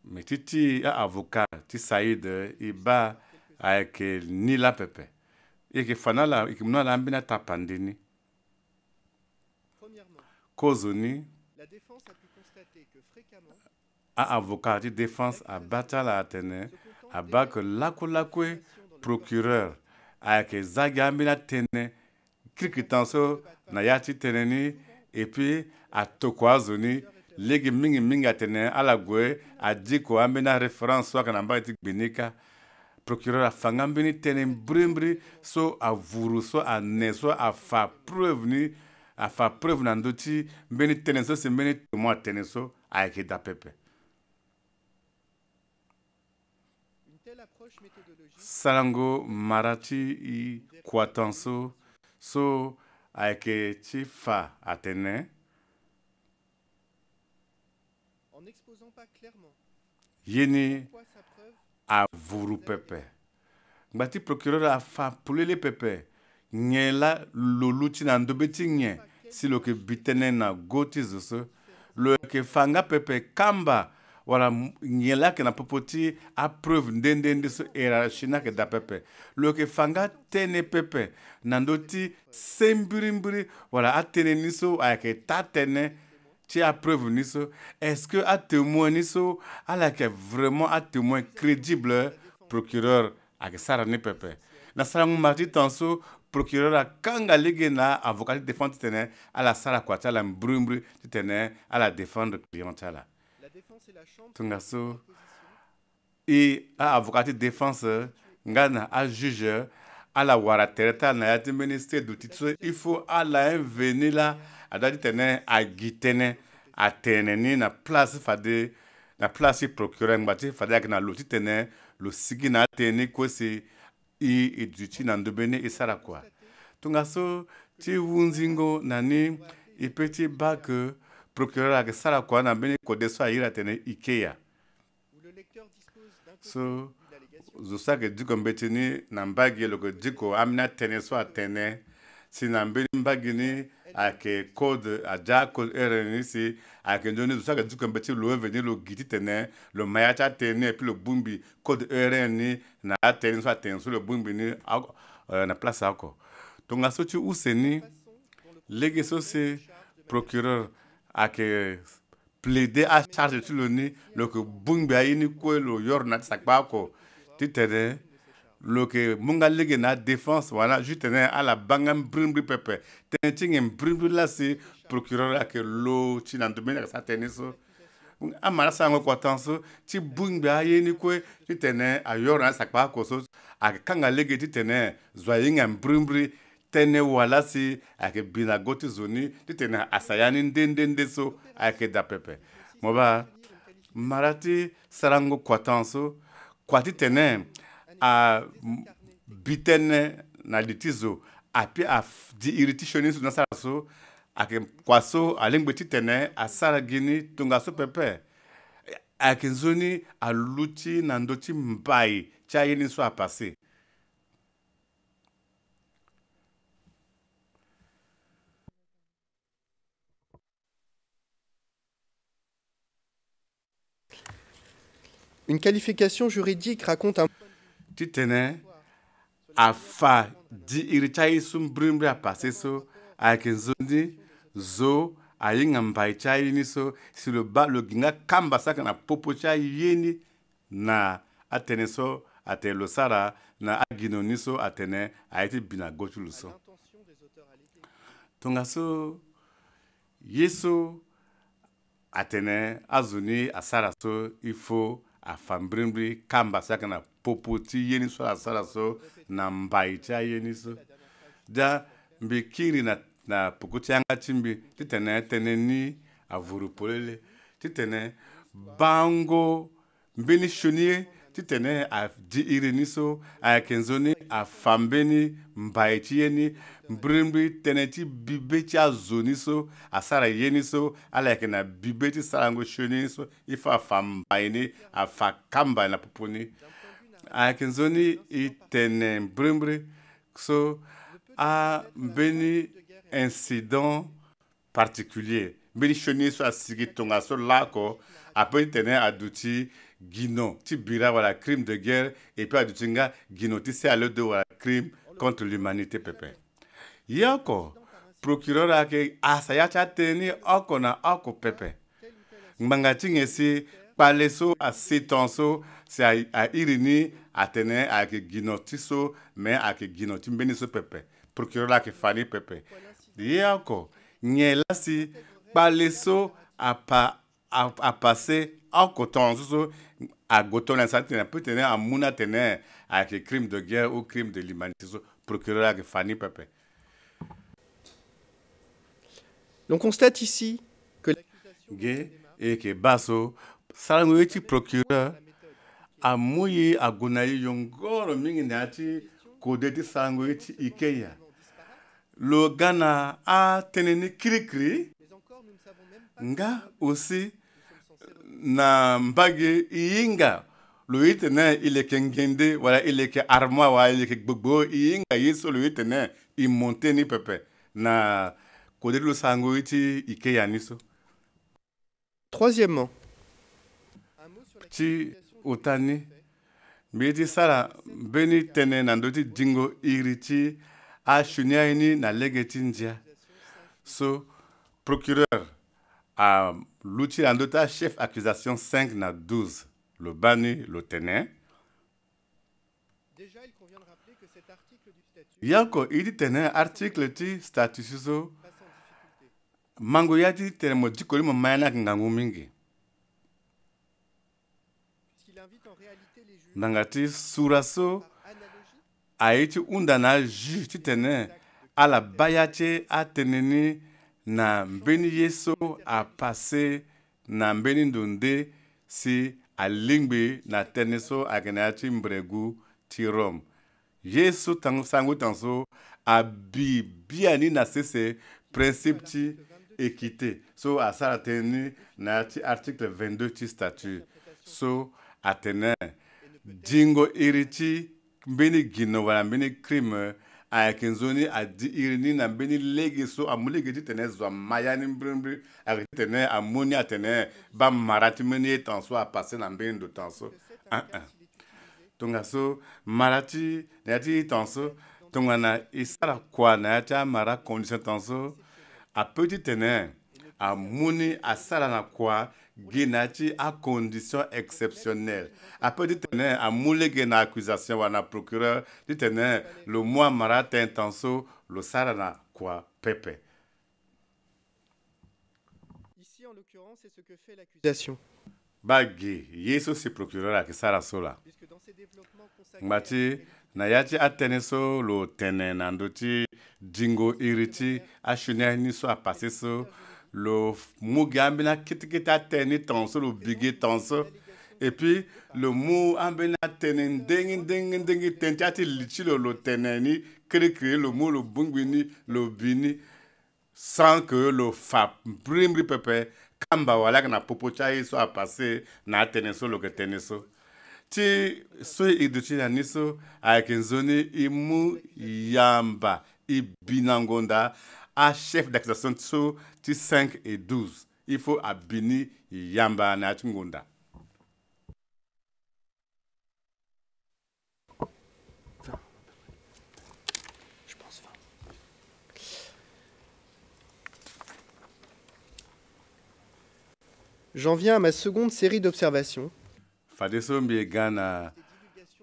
mais titi avocat ti Saïd iba avec ni la pepe et que fanala et que mna la mbina tapandini kozoni la défense a pu constater que fréquemment avocat de défense a batala atene a ba que lakwe procureur avec zaga mbina tene krikitanso na yati teneni et puis a tokwazoni legi mingi atene ala gwe a diko ambena référence soit kana mbati binika procureur a fangam beni tenen brimbri so a vuru so a ne so a fa preuve ni a fa preuve na ndoti beni tenen so se beni témoin tenen so a ke da pepe salango marati i kwatanso so a ke ti fa atene en n'exposant pas clairement yeni pourquoi sa preuve a vuru pepe ngati procureur a fa pulele pepe nyela loluti na ndobeti nye si lo ke bitene na goti zoso lo ke fanga pepe kamba wala nyela ke na popoti a preuve ndende so era shina ke da pepe lo ke fanga tene pepe na ndoti sembirimbiri wala atene niso a ke tatene ti a preuve niso est-ce que a témoin niso ala ke vraiment a témoin crédible procureur a ke sara ni pepe na sara ngumati tanso procureur a kanga lege na avocat de défense tene ala sara kwa tala mbrumbri tene ala défendre client tala la défense et la chambre tungaso et a avocat de défense ngana a juge ala wara tereta na yati ministère du titre il faut ala venir là adadi tene a gitene a tene ni na place fade na place procureur ngati fade na loti tene lo sigi na tene ko se i duti na ndobene isara kwa tungaso ti wunzingo nani i petit bac procureur a sara kwa na bene ko deso ira tene ikea où le lecteur dispose d'un côté so d'une allégation zosa ke diko mbetini na mbagi lo ko diko amna tene so atene si na mbeni mbagi ni ake code aja code RNI si ake njoni zosa ke diko mbetini lo venir lo giti tene lo mayacha tene et puis le bumbi code RNI na tene so atene so le bumbi ni na place ako donc aso tu useni lege so se procureur ake plaider à charge tu le ni lo que bumbi ayini ko lo yor na sakba ko titene lo que munga lege na défense wala jutene à la bangam brimbri pepe tenting brimbri la si procureur ake lo ti na domaine sa teniso amara sango ko tanso ti bumbi ayini ko titene a yor na sakba ko so ake kanga lege titene zoyinga brimbri tene wala si ake bina goti zoni titene asayani ndende so ake da pepe moba marati sarango kwatanso kwati tene a bitene na litizo api a di irritationi na saraso ake kwaso alengbeti tene a saragini tungaso pepe ake zoni a luti na ndoti mbai cha yini so a passé. Une qualification juridique raconte un Titene a fa di irichai sum brimbre a passé so a kenzoni zo a yinga mbai chai ni so si le ba le ginga kamba saka na popo chai yeni na atene so atelo sara na agino ni so atene a été bina gotu so l'intention des auteurs allégués. tonga so yeso atene azuni asara so il faut a fambrimbri kamba saka na popoti yeni so asara so na mbai cha yeni so da mbikiri na pokoti anga chimbi titene tene ni avuru polele titene bango mbeni shonie titene a di irini so a kenzoni a fambeni mbai chi yeni mbrimbi tene ti bibeti a zoni so asara yeni so ala na bibeti sarango shoni so ifa fambai ni a fa kamba na poponi a kenzoni itene mbrimbi so a mbeni incident particulier mbeni shoni so a sigi tonga so lako après tene aduti Guino, ti bira wala crime de guerre et puis adutinga Guino ti c'est à l'heure de wala crime contre l'humanité pepe. Yako procureur ake asaya cha teni oko na oko pepe. Ngangati ngesi paleso a setonso c'est a irini atene ake Guino ti so mais ake Guino ti mbeni so pepe. Procureur ake fani pepe. Yako nyela si paleso a passé en coton so à Gotona, ça peut tenir à Mouna tenir avec les crimes de guerre ou crimes de l'humanité. Procureur avec Fanny Pepe. L'on constate ici que Gay et que Basso, Salangoiti procureur, a mouillé à Gonaï Yongor, Minginati, Kodeti Salangoiti Ikeya. Le Ghana a tenu cri-cri, nga aussi na mbage inga. Le itene il est kengende, voilà, il est que armoire, voilà, il est que gbogbo, inga yeso le itene, il monte ni pepe. Na Kodeti le Salangoiti Ikeya niso. Troisièmement, Ti otani mbiti sara beni tene na ndoti dingo iriti a shuniaini na legeti ndia. So procureur a l'outil en dota chef accusation 5 na 12 le bani le tene. déjà il convient de rappeler que cet article du statut Yanko iti tene article ti statut so mango yati tene mo dikoli mo mayana ngangu mingi. puisqu'il invite en réalité les juges Nangati suraso par analogie aiti undana juge ti tene ala bayate a teneni na mbeni yeso a passé na mbeni ndonde si a lingbe na teneso a genati mbregu ti Rome. Yesu sangu tanso a biani na sese principe ti équité. So a sara teni na ti article 22 ti statut. So a tene dingo iriti mbeni gino wala mbeni crime a kenzoni a di irini na mbeni lege so a mulege ti tene zwa mayani mbrimbi a tene a moni a tene ba marati meni tanso a passé na mbeni do tanso. Tonga so marati na ti tanso tonga na isara kwa na ti mara condition tanso a petit tene a moni a sara na kwa Genati à condition exceptionnelle. Après, dit tenir à mouler na accusation ou na procureur, dit tenir le mois marat intenso, le sarana quoi pepe. ici en l'occurrence c'est ce que fait l'accusation Bagi, yeso si procureur à sara sola. puisque dans ces développements consacrés Ngati na yati ateneso lo tenen andoti dingo iriti a chunia ni so a passé so le mugambina kitikita teni tonso le bigi tonso et puis le mou ambina tenen dengi tentiati lichi le teneni créer le mot le bungwini le bini sans que le fa brimri pepe kamba wala na popochai so a passé na teneso le teneso ti so iduchi na niso avec une zone imu yamba ibinangonda à chef d'accusation so ti 5 et 12 il faut abini yamba na tingonda. je pense 20. J'en viens à ma seconde série d'observations Fadeso mbi gana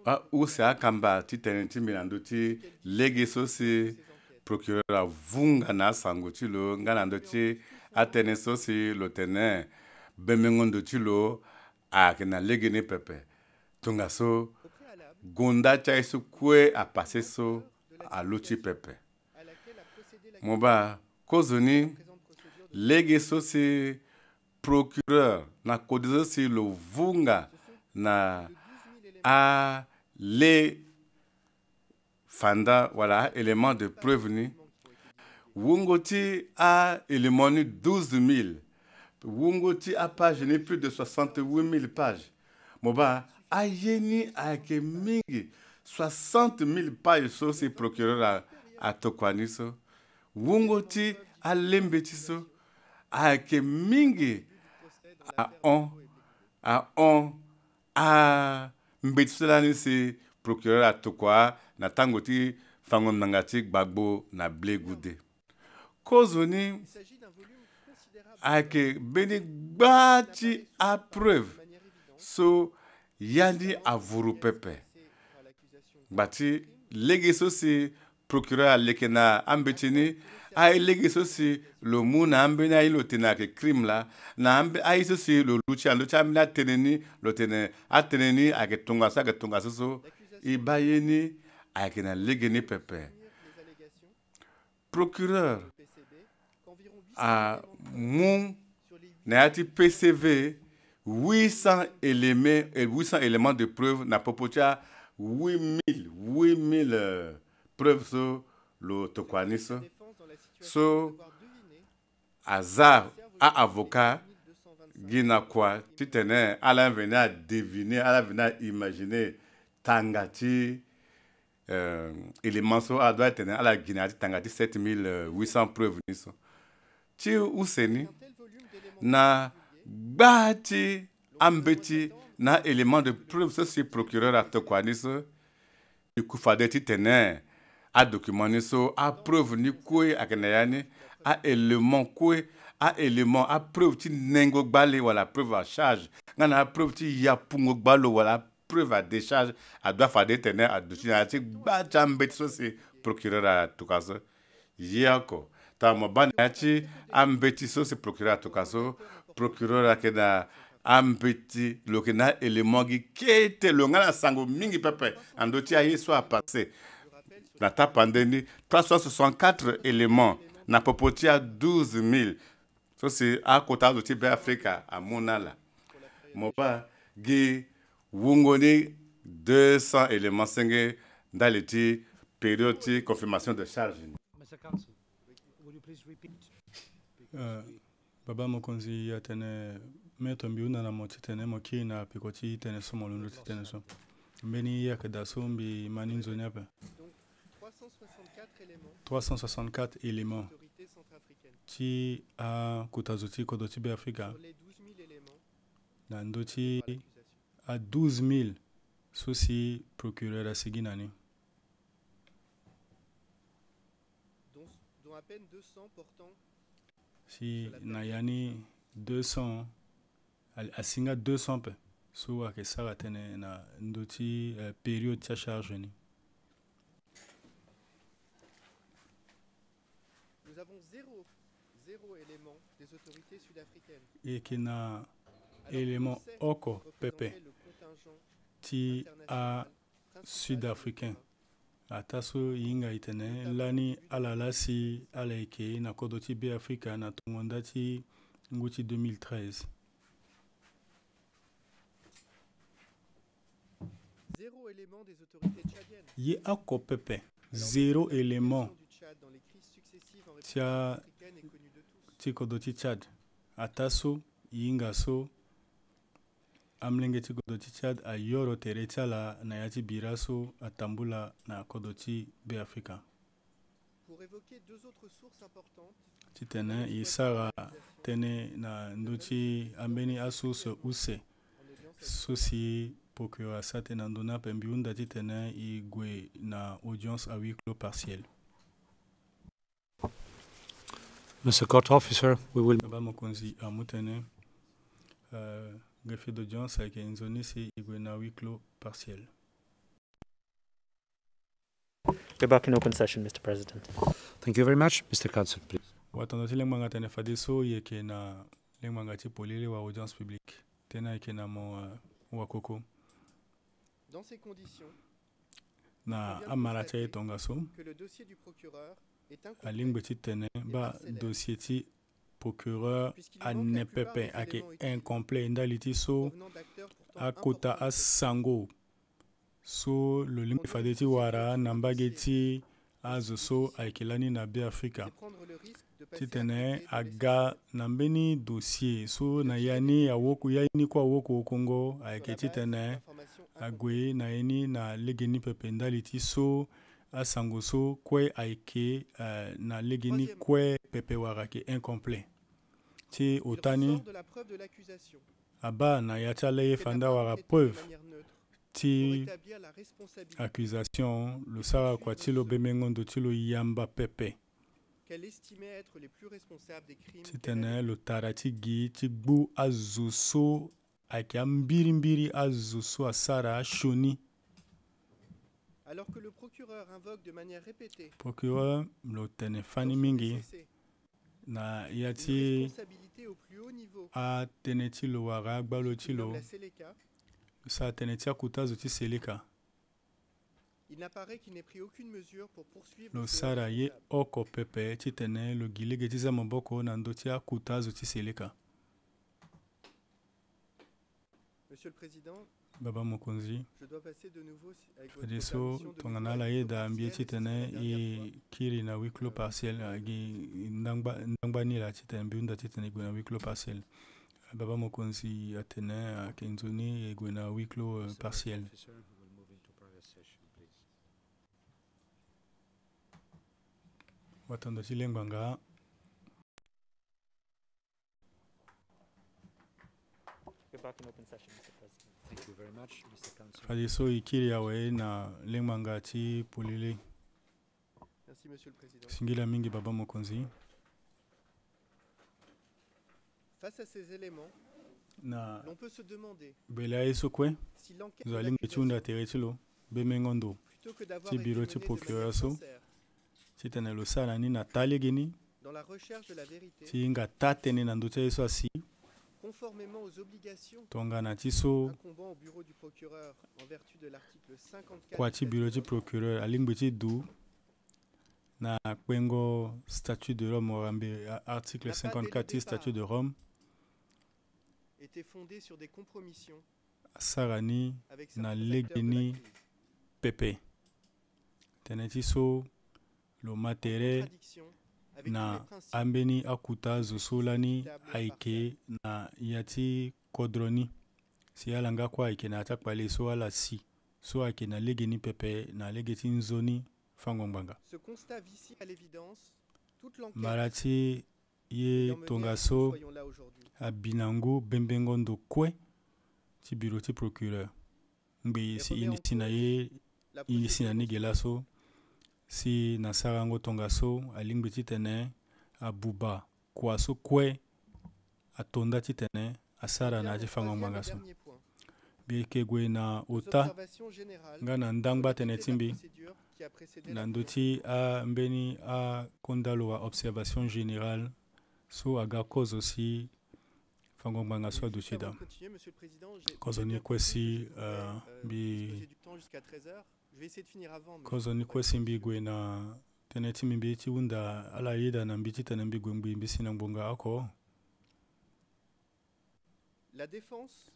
a usa akamba ti tenenti milando ti lege so si procureur a vunga na sango ti lo nganando ti atene so si lo tene bemengondo ti lo a na lege ni pepe tunga so gonda chai so kwe a passé so a luchi pepe à laquelle a procédé la moba kozoni lege so si procureur na kodizo si lo vunga na a les fanda voilà élément de preuve ni wungoti a élément ni 12 000 wungoti a page ni plus de 68 000 pages moba a yeni a ke mingi 60 000 pages so si procureur a tokwani so wungoti a lembeti so a ke mingi a mbetsulani si procureur a tokwa na tangoti fangon nangati gbagbo na blegude kozoni Il s'agit d'un volume considérable ake beni gbati a preuve de manière évidente so yandi a vuru pepe par l'accusation gbati lege so si procureur lekena ambetini a elegi sosi lo mu na ambena ilo tena ke crime la na ambe a sosi lo lucha mina teneni lo tene a teneni a ke tonga so ibayeni a ke na legeni pepe procureur a mu na ati PCV 800 éléments de preuve na popocha 8000 preuves sur le tokwanis. So hasard à avocat gina quoi tu tenais à la venir à deviner à la venir à imaginer tangati éléments so à doit tenir à la guinati tangati 7800 preuves niso ti useni na bati ambeti na élément de preuve so si procureur à tokwanis du coup fallait ti tenir a document ni so a preuve ni kwe akenayani a élément kwe a élément a preuve ti nengo gbale wala preuve à charge ngana preuve ti ya pungo gbalo wala preuve à décharge a doit faire tenir a document ti gba jambe so c'est procureur à tukaso yako ta mo ban ti ambeti so c'est procureur à tukaso procureur akena ambeti lokena élément gi kete lo ngana sango mingi pepe ando ti ayi so a passé na ta pandémie 364 éléments na popotia 12 000 so c'est à côté de Tibet Africa à Monala moba gi wungoni 200 éléments senge dans le période de confirmation de charge. Mr. Counsel, will you please repeat? Baba mokonzi ya tene meto mbiuna na moti tene moki na pikoti tene so molundu tene so mbeni ya kada so mbi maninzo nyape 364 éléments qui a kutazoti kodoti be Afrika na ndoti à 12 000 souci procureur à Siginani dont à peine 200 portant si nayani 200 à singa 200 pe so a ke sara tene na ndoti période ta charge ni. Nous avons zéro élément des autorités sud-africaines. Et qui n'a élément oko pepe ti a sud-africain. Ataso yinga itene lani alalasi alaike na kodoti be Afrika na tungondati nguti 2013. Zéro élément des autorités tchadiennes. Ye oko pepe. Zéro élément. Tia tikodoti Tchad ataso yinga so amlenge tikodoti Tchad a yoro teretia la na yati biraso atambula na kodoti be Afrika. Pour évoquer deux autres sources importantes. Titene isara tene na nduchi ambeni asus use sosi procureur sate na ndona pembiunda titene igwe na audience à huis clos partiel. Mr. Court Officer, we will... Baba mokonzi amutene greffier d'audience avec une zone ici na huis clos partiel. We're back in open session, Mr. President. Thank you very much. Mr. Counsel, please. Watandoti lengmanga tene fadiso yeke na lengmanga ti polile wa audience publique. Tena yeke na mo wakoko. Dans ces conditions, na amaracha etongaso que le dossier du procureur alingbe ti tene ba dossier ti procureur a nepepe ake incomplet ndali ti so akota asango so lo limbe fade ti wara na mbage ti azo so aikelani na be Afrika ti tene aga na mbeni dossier so na yani awoku yani kwa awoku Kongo aike ti tene agwe na eni na legeni pepe ndali ti so asango so kwe aike na legeni kwe pepe warake incomplet ti otani aba na yachale fanda wara preuve ti accusation lo sara kwa tilo bemengondo tilo yamba pepe ti tene lo tarati gi ti gbu azuso ake mbiri azuso asara shoni Alors que le procureur invoque de manière répétée procureur lo tene fani dans son mingi PCC na une yati responsabilité au plus haut niveau a tene ti lo wara gbalo ti qui nomme lo la Séléka, sa tene ti akutazo ti seleka il n'apparaît qu'il n'ait pris aucune mesure pour poursuivre lo ses sara ye responsables. oko pepe ti tene lo gi lege ti za maboko na ndö ti akutazo ti seleka. Monsieur le Président, Baba mokonzi je dois passer de nouveau avec votre fadi so permission de tongana nouveau la à ye huis clos da mbie ti partiel, et ce sera tene la dernière e fois. kiri na huis clos partiel agi ndangbani la ti tene mbi unda ti tene gue na huis clos partiel. Baba mokonzi atene ayeke nzoni e gue na huis clos partiel. Officer, we'll move into private session, please. Watondo ti lengbanga We're back in open session, Mr. President. Thank you very much, Mr. Councillor. fadi so e kiri awe na lengbanga ti polele. Merci, Monsieur le Président. Singila mingi baba mokonzi Face à ces éléments, na l'on peut se demander gbele aye so kue si l'enquête zo de alingi ti hunda l'accusation, tere ti lo beme ngondo plutôt que d'avoir ti été biro menée ti de procureur manière so sincère, ti tene lo sara ni na ta lege ni dans la recherche de la vérité, ti nga ta tënë na ndö ti aye so asi conformément aux obligations tongana ti so incombant au bureau du procureur en vertu de l'article 54 kua du ti biro ti Statut de Rome, procureur alingbi ti du na kpengo statut de Rome wara mbe article 54 ti statut de Rome était fondée sur des compromissions asara ni avec na certains lege acteurs de ni la crise, pepe tene ti so lo ma en tere contradiction avec tous les na principes ambeni akuta zo so lani ayeke na ya ti kodro ni si ala nga kue ayeke na ya ti akpale so ala si so ayeke na lege ni pepe na lege ti nzoni fango ngbanga Ce constat vicie à l'évidence toute l'enquête mbara ti ye ayant mené à tonga ce que nous so soyons là aujourd'hui. abinango bembengondo kue ti biro ti procureur ngbe Et si remet en ini si na cause ye la ini si na procédure ni ge la so si na sara yango tonga so alingbi ti tene abuba kua so kue atonda ti tene asara na ya ti fango Troisième ngbanga et so dernier point. mbi yeke gue na Nos ota observations générales nga na sur ndangba l'équité tene de ti la mbi procédure qui a précédé na la ndö première ti ambeni akonda lo waobservation générale so aga kozo si fango ngbanga so Et adu juste ti avant da de continuer, Monsieur le Président, j'ai kozo j'ai ni bien kue compris si que je pouvais, mbi disposer du temps jusqu'à 13h. Je vais essayer de finir avant. mais kozo je ni peux pas kue si mbi continuer. gue na tene ti mi mbi ti hunda ala yeda na mbi ti tene mbi gue ngbi mbi si na ngbonga oko La défense,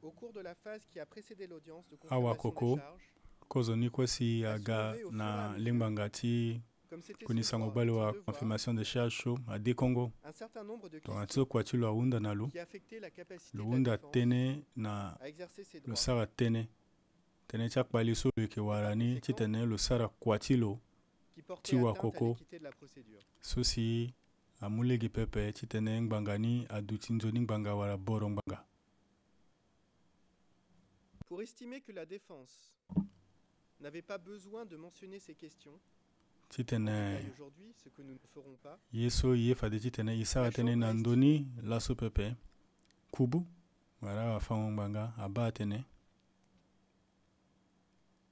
au cours de la phase qui a précédé l'audience de Awa confirmation koko. des charges, kozo ni kue si aga na lengbanga ti comme c'était son kunisango droit, gbali son wa devoir, confirmation de charge so ade kongo un certain nombre de tonga ti questions so kua ti lo ahunda na lo qui affectaient la capacité lo de la hunda défense tënë na à exercer ses lo droits, sara tënë tënë ti akpali so lo yeke wara ni ti tene lo sara kua ti lo qui portaient Tiwa atteinte à Koko. l'équité de la procédure. so si amu lege pepe ti tene ngbanga ni adu ti nzoni ngbanga wara boro ngbanga Pour estimer que la défense n'avait pas besoin de mentionner ces questions, ti en tene détail aujourd'hui, ce que nous ne ferons pas, ye so ye fade ti tene e sara tënë na ndöni laso pepe kubu wara wafango ngbanga abâ atene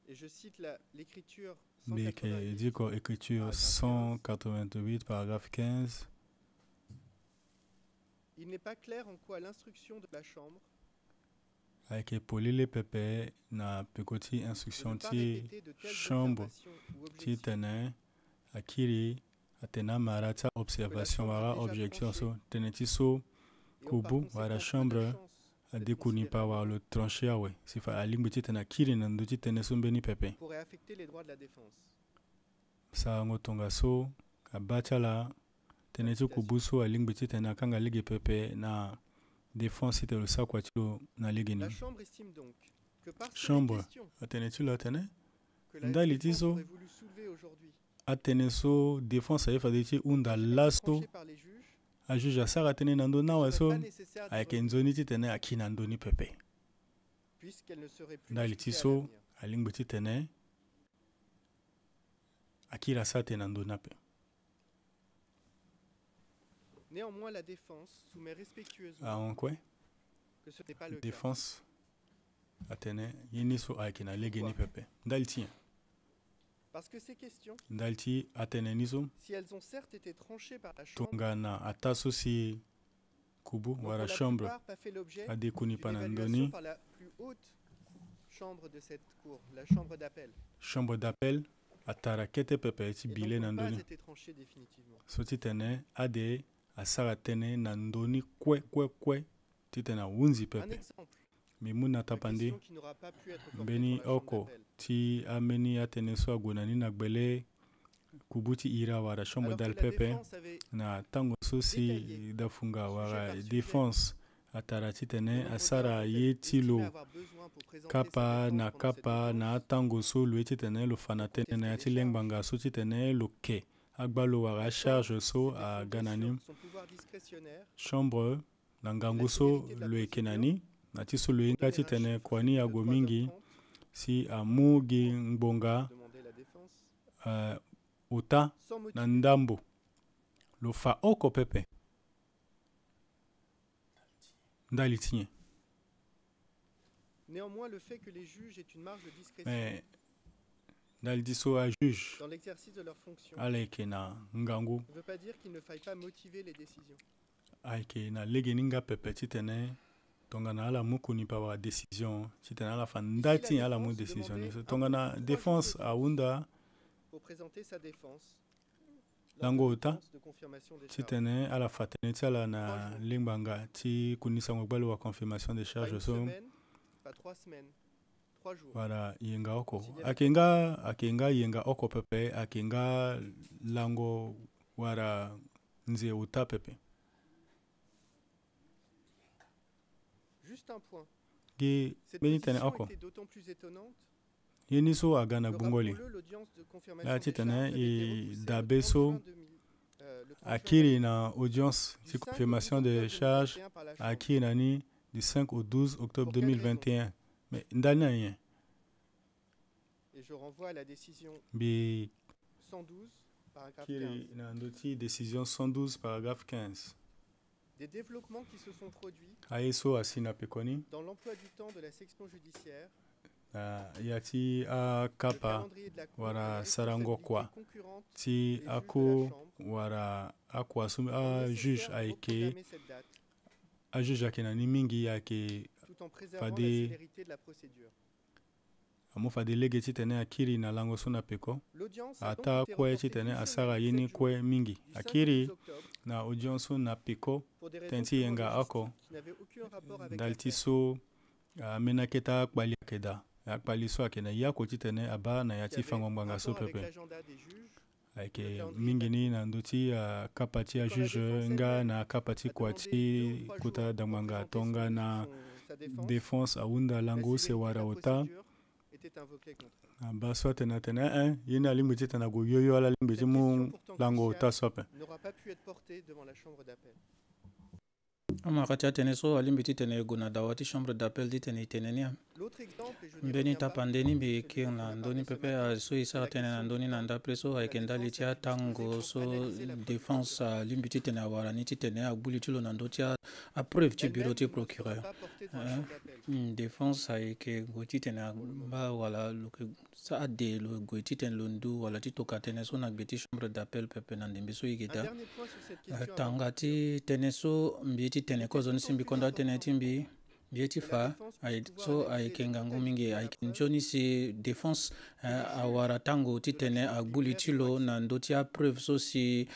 et je cite l'écriture mbi yeke e 188, di ko écriture 188 paragraphe 15 il n'est pas clair en quoi l'instruction de la Chambre ayeke polele pepe na peko ti de ne instruction pas ti répéter de telles chambre observations ou ti objections tene akiri atene amara ti observation Chambre wara a déjà objection so tranché. tene ti so et ont par kubu conséquent wara peu de chambre chance d'être adekuni pa wara considérées lo tranché awe si fa alingbi ti tene akiri na ndö ti tene so mbeni pepe pourrait affecter les droits de la défense. sara ngo tonga so abâ ti ala tene ti kubu so alingbi ti tene akanga lege pepe na défense ti tene lo sara kua ti lo na lege ni La Chambre estime donc que parce que Chambre. les questions atene ti lo atene que la Ndali ti défense so. aurait voulu soulever aujourd'hui atene so défense aye fade ti hunda n'ont été laso tranchées par les juges, ajuge asara tënë na ndö il ne nawe serait so pas nécessaire d'y ayeke revenir, nzoni ti tene aki na ndöni pepe puisqu'elles ne seraient plus ndali ti discutées à so l'avenir. alingbi ti tene akiri asara tene na ndöni ape Néanmoins, la défense soumet respectueusement aonkue que ce n'est pas le cas. défense atene ye ni so ayeke na lege ni pepe ndali ti Parce que ces questions, ndalti atene niso si elles ont certes été tranchées par la Chambre, tongana ataso si kubu n'ont pour wara la chambre plupart pas fait l'objet adekuni d'une évaluation panandoni par la plus haute chambre de cette cour, la chambre d'appel, chambre d'appel atara kete pepe ti et bile donc n'ont pas nandoni été tranchées définitivement. so ti tene ade asara tene nandoni kwe ti tene awunzi Un pepe exemple, mi mun na la tapandi question qui n'aura pas pu être portée mbeni devant la chambre oko d'appel. ti ameni atene so agonani na gbele kubu ti ira wara chambre Alors que dal la pepe défense avait na tango so si détaillé, dafunga sujet wara par sujet, défense atara ti le tene nombre asara d'heures dont elle ye estimait ti lo avoir besoin pour présenter sa kapa défense na pendant cette kapa na audience, atango so lo ye ti tene lo fana tene na ya ti lengbanga so ti tene lo ke agba lo wara la charge Chambre so s'était fondée aganani sur son pouvoir discrétionnaire chambre na ngangu la so finalité de la lo e procédure kenani na ti so lo ye pour nga donner ti un tene chiffre kuani de ago mingi 3h30, si amu gi ngbonga demandait la défense, ota sans na motiver. ndambo lo fa oko pepe ndali ti nye Néanmoins, le fait que les juges aient une marge de discrétion me ndali ti so ajuge dans l'exercice de leurs fonctions ala yeke na ngangu ne veut pas dire qu'il ne faille pas motiver les décisions. ayeke na lege ni nga pepe ti tene tongana ala mu kuni pa wara décision ti tene ala fa nda ti nye ala mu décision ni so tongana défense ahunda Pour présenter sa défense, lango lors de ota l'audience de confirmation des ti charges. tene ala fa tene ti ala na lengbanga ti kunisango gbalo wa confirmation de Pas charge une so semaine, pas 3 semaines, 3 jours. wara yenga oko S'il y avait akenga yenga oko pepe akenga lango wara nze ota pepe Juste un point. gi Cette mbeni tene position oko était d'autant plus étonnante ye ni so aga na que, gbungoli rappelons-le, l'audience de confirmation la des ti tene charges avait été e repoussée dabe le 30 so juin 2000, le 30 juin akiri na audience du ti 5 au confirmation 12 de octobre charge 2021 par la Chambre. akiri nani du 5 au 12 octobre Pour quelle 2021 mais ndali na ye Et je renvoie à la décision mbi 112, paragraphe 15. kiri na ndo ti décision 112 paragraphe 15 Des développements qui se sont produits aye so asi na pekoni dans l'emploi du temps de la section judiciaire, na ya ti le akapa calendrier de la Cour et wara la sarango responsabilité kwa concurrente ti des juges de la ako Chambre wara ako asumi ont nécessaire juge de ayeke reprogrammer cette date, ajuge ayeke na ni mingi ayeke tout en préservant la Fade- célérité de la procédure. amu fa de lege ti tene akiri na lango so na peko L'audience a donc ata été kue reportée ti tene d'une asara semaine, ye ni 7 jours, kue mingi du 5 au akiri 12 octobre, na audience so na peko pour des raisons tene ti purement yenga ako logistiques qui n'avaient aucun rapport avec ndali ti l'affaire. so amena kete akpali ayeke da akpali so ayeke na ya kue ti tene aba na ya Qui ti avait fango ngbanga so rapport avec pepe l'agenda des juges, ayeke le calendrier mingi de la ni na ndö ti akapa ti Quand la ajuge défense nga elle-même na akapa ti a kua demandé 2 ti ou 3 kuta jours pour dangbanga présenter tonga na sa défense, défense ahunda la lango se célérité de wara la ota procédure était invoquée contre eux. aba so atene atene ye ni alingbi ti tene ago yoyo ala lingbi ti Cette mu question pourtant lango cruciale ota so ape n'aura pas pu être portée devant la chambre d'appel. ama kati atene so alimbi ti tene ego na dawa ti chambre d'appel ti tene e tene ni L'autre exemple, et je n'y mbeni reviens pas, tapandeni mbi celui kiri dont on na a ndöni parlé ce pepe matin, aso e sara la tene na question ndöni du na temps. ndape so La ayeke ndali défense ti a dû disposer atango pour so analyser la preuve défense naturelle. alimbi ti tene awara ni ti tene agbuli ti lo na ndö ti apreuve ti bureau Elle-même ti ne sera procureur pas portée devant la chambre d'appel. défense ayeke gue ti tene agba wala lo yeke so ade lo gue ti tene lo ndu wala ti toka tënë so na gbe ti chambre d'appel pepe na ndembe so yeke Un da dernier point sur cette question tanga importante. ti tënë so mbi ti tene kozo ni si mbi kondo atënë ti mbi mbi ye ti fa so ayeke ngangu mingi ayeke nzio ni si défense awara tango ti tene agbuli ti lo na ndö ti apreuve so si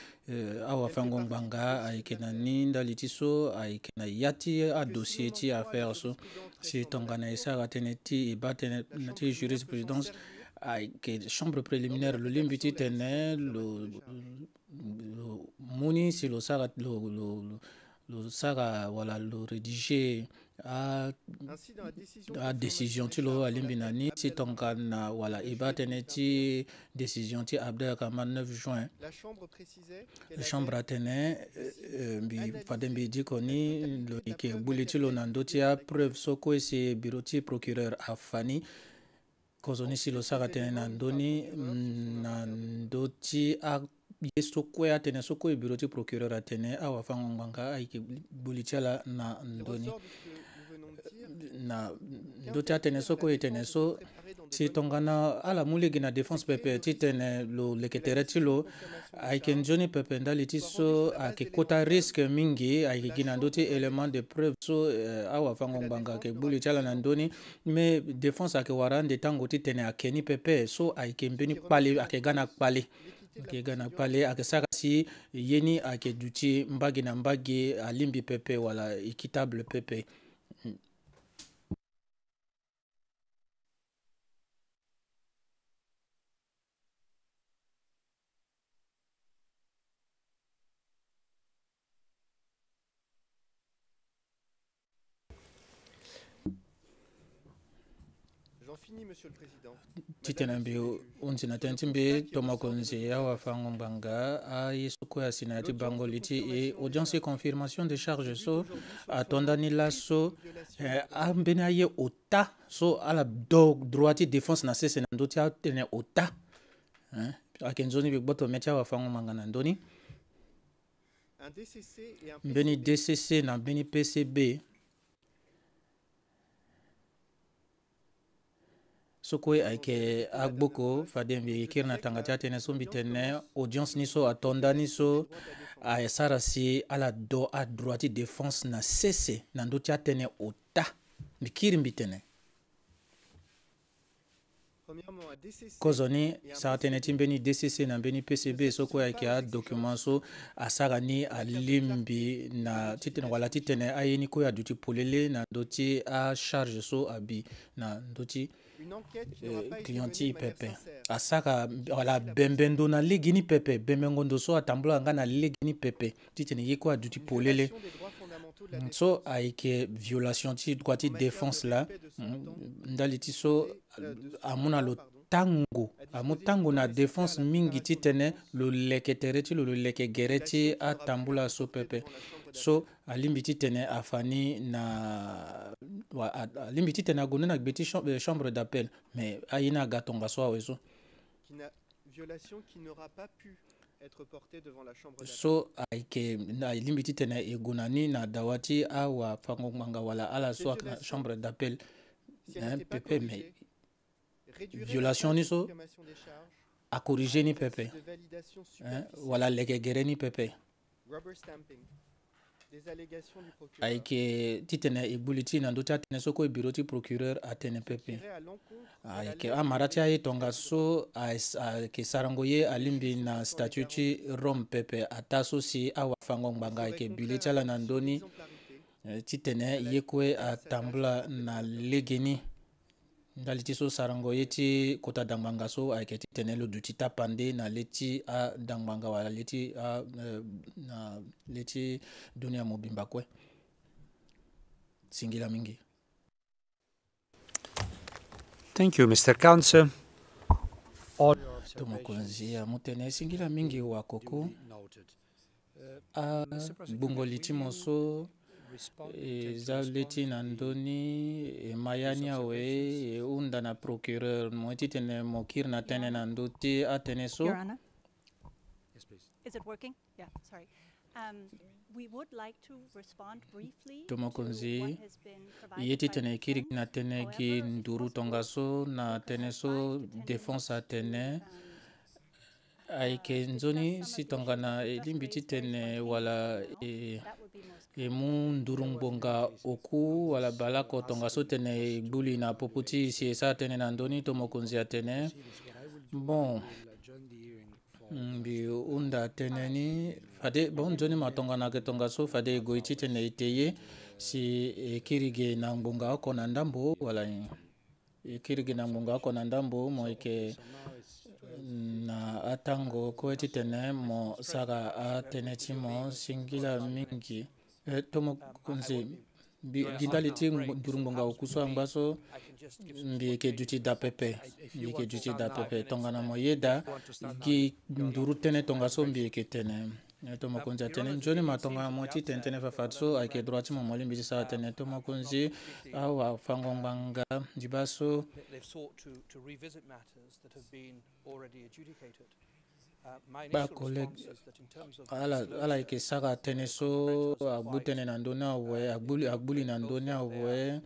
awafango ngbanga ayeke na ni ndali ti so ayeke na ya ti adossier ti affaire so si tongana e sara tënë ti e ba tënë na ti jurisprudence ayeke chambre préliminaire lo limbi ti tene lo muni si lo sara lo sara wala lo rédiger Ainsi, dans la décision a décision ti lo alimbi na ni si tongana wala e ba tënë ti décision ti abdelrahman 9 juin la chambre précisait qu'elle chambre avait atene mbi fade mbi di koni lo yeke gbuli ti lo na ndö ti apreuve so kue si bureau ti procureur afani kozo ni si lo sara tënë na ndöni na ndö ti ye so kue atene so kue bureau ti procureur atene awafango ngbanga ayeke gbuli ti ala na il ndöni ressort de ce que nous venons de dire na ndö ti atene so kue e tene so si tongana ala muligi na défense pepe titene lo leketere tilo aiken joni pepe ndali tiso ake kota risque mingi aike gina ndoti élément de preuve so awa fango mbanga ke buli chala na ndoni me défense ake warande tango titene akeni pepe so aike mbeni pale ake gana pale ake gana pale ake saka si yeni ake duti mbagi na mbagi alimbi pepe wala équitable pepe. J'en finis, Monsieur le Président. Titenambi unzina tentimbi tomakonzi awa fango mbanga a yisuko ya sinati bango liti e audience confirmation de charge so atondani la so ambeni aye ota so ala droiti défense na sese na ndoti atene ota akenzoni bigboto mecha awa fango mbanga na ndoni mbeni DCC na mbeni PCB sokwe aike agboko fadembi kirna tangata tene sombi tene audience niso atonda niso a sarasi ala do a droiti défense na cesse na ndoti atene ota mikiri mbitene kozoni sa tene timbeni DCC na mbeni PCB sokwe aike a document so asara ni alimbi na titene wala titene ayeni ko ya duti polele na ndoti a charge so abi na ndoti clienti pepe asaka wala bembendo na ligini pepe bembengondo so atambula nga na ligini pepe titene yeko aduti polele so aike violation ti droit ti défense la ndaliti so amuna lo tango na défense mingi titene lo leketere ti lo lekegere ti atambula so pepe so alimbi titene afani na alimbi titene agone na gbeti chambre d'appel mais ayina gatonga so aweso violation qui n'aura pas pu être portée devant la chambre d'appel so aike na alimbi titene egonani na dawati awa fango manga wala ala so na chambre d'appel pepe mais violation ni so a corriger ni pepe wala lekegere ni pepe aike titene ibuliti na ndoti atene soko bureau ti procureur atene pepe aike amarati aye tonga so ke sarango ye alimbi na statut ti Rome pepe ataso si awa fango mbanga aike buleti ala na ndoni titene yekwe atambula na legeni ndaliti so sarango yeti kota dangmanga so ayeke titene lo duti tapande na leti a dangmanga wala leti a na leti dunia mobimba kwe singila mingi. Thank you, Mr. Counsel. Tomokonzi ya mutene singila mingi wa koko a bungo liti moso eza leti na ndoni mayani awe unda na procureur mo titene mokir na tene na ndoti atene so. Your Honor? Yes, please. Is it working? Yeah, sorry. We would like to respond briefly to what has been provided yeti tene kiri na tene ki nduru tongaso na tene so défense atene aike nzoni si tongana limbiti tene wala mu ndurungbonga oku wala balako tongaso tene buli na poputi si esa tene na ndoni to mokonzi atene bon mbi unda tene ni fade bon joni matongana ke tongaso fade goiti tene iteye si kirige na ngbonga oko na ndambo wala kirige na ngbonga oko na ndambo mo ike na atango ko tene mo saka atene chimo singila mingi tomo kunzi gindaliti ndurungbonga okuso ambaso mbi ke duti da pepe tongana mo yeda gi nduru tene tongaso mbi ke tene tomo kunzi tene joni matonga mo ti tene fafatso ake droit mo moli mbi sa tene tomo kunzi awa fango mbanga dibaso ba collègue ala ke saka tene so agbutene na ndona we agbuli na ndona we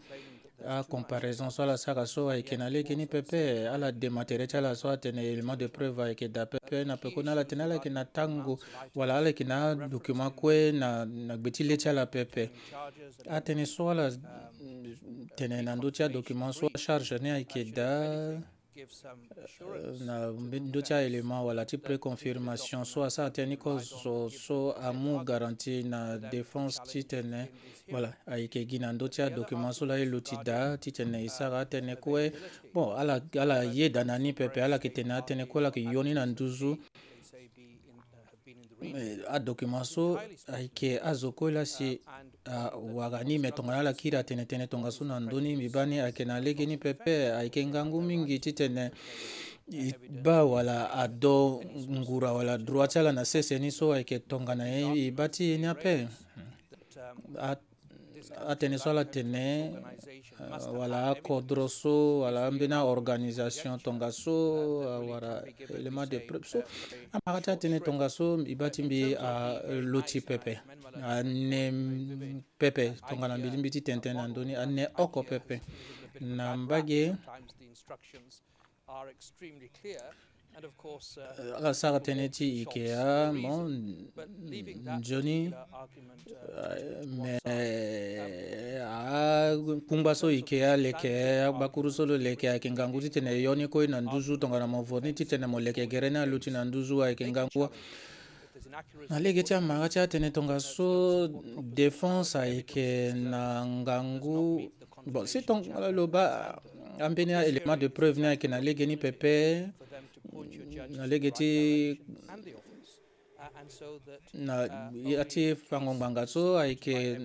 a comparaison soit la sara so ay kenale kini pepe ala dematerial la so tene élément de preuve ay ke da pepe na pe kona la tenala kina tango wala ala kina document kwe na betile la pepe a tene so la tene na ndotia document so charge ne ay ke da na ndotia élément wala ti préconfirmation so asa tene ko so amu garantie na défense ti tene voilà ayike gina ndotia document so la elutida ti tene isara tene kwe bon ala ye danani pepe ala ke tene tene ko la ke yoni na nduzu a document so ayike azoko la si wagani metongana la kira tene tene tonga so na ndoni mibani ayike na legeni pepe ayike ngangu mingi ti tene ba wala ado ngura wala droit ala na seseni so ayike tonga na ye ibati ni ape atene so la tene wala kodroso wala mbena organisation tonga so wala élément de preuve so amakata tene tonga so ibati mbi loti pepe ane pepe tonga na mbi ti tenten na ndoni ane oko pepe na mbage ala sara tene ti ikea bon Johnny mais kumba so ikea leke bakuru solo leke ayeke ngangu ti tene yoni koi na nduzu tongana mo vorni ti tene mo leke gere na luti na nduzu ayeke ngangu na lege ti amara ti atene tonga so défense ayeke na ngangu bon si tonga loba ambeni élément de preuve ni ayeke na lege ni pepe na lege ti na ati fango ngbanga so ayeke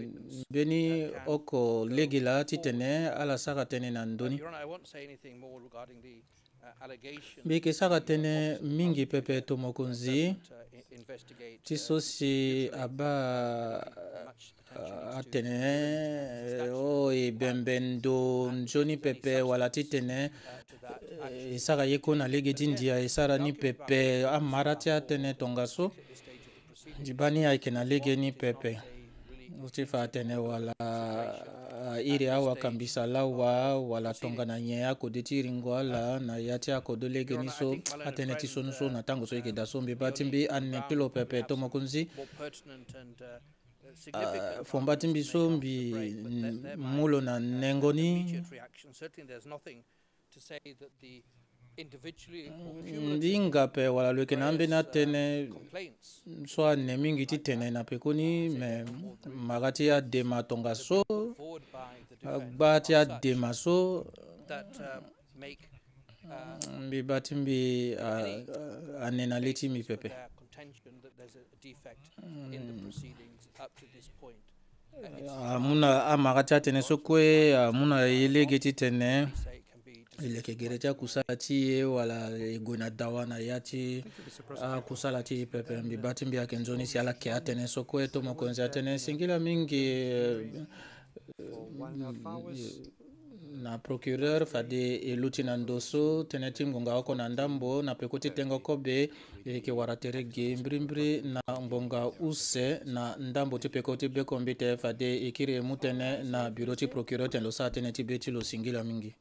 mbeni oko lege la ti tene ala sara tene na ndoni mbi yeke sara tene mingi pepe tomokonzi ti so si aba atene ebembe ndo nzoni pepe wala ti tene esara ye ko na lege ti ndia esara ni pepe amara ti atene tonga so dibani ayeke na lege ni pepe ti fa atene wala iri awakambisa lawa wala tonga na nye akode ti ringo ala na ya ti akode lege ni so atene ti sonu so na tango so yeke da so mbi ba ti mbi ane ti lo pepe tomokonzi fomba ti mbi so mbi mulo na nengo ni ndi ngape wala lo yeke na ambeni atene so ane mingi ti tene na pekoni me maga ti adema tonga so agba ti adema so mbi ba ti mbi ane na le ti mi pepe amuna amara ti atene so kue amuna ye lege ti tene ileke gere ti akusala ti ye wala ego na dawa na ya ti akusala ti pepe mbi ba ti mbi ayeke nzoni si ala ke atene so kue tomokonzi atene singila mingi na procureur fade e luti na ndoso tene ti ngonga oko na ndambo na peko ti tengo kobe yeke wara tere ge mbirimbiri na ngonga use na ndambo ti peko ti beko mbi te fade e kiri emu tene na bureau ti procureur tene lo sara tënë ti be ti lo singila mingi.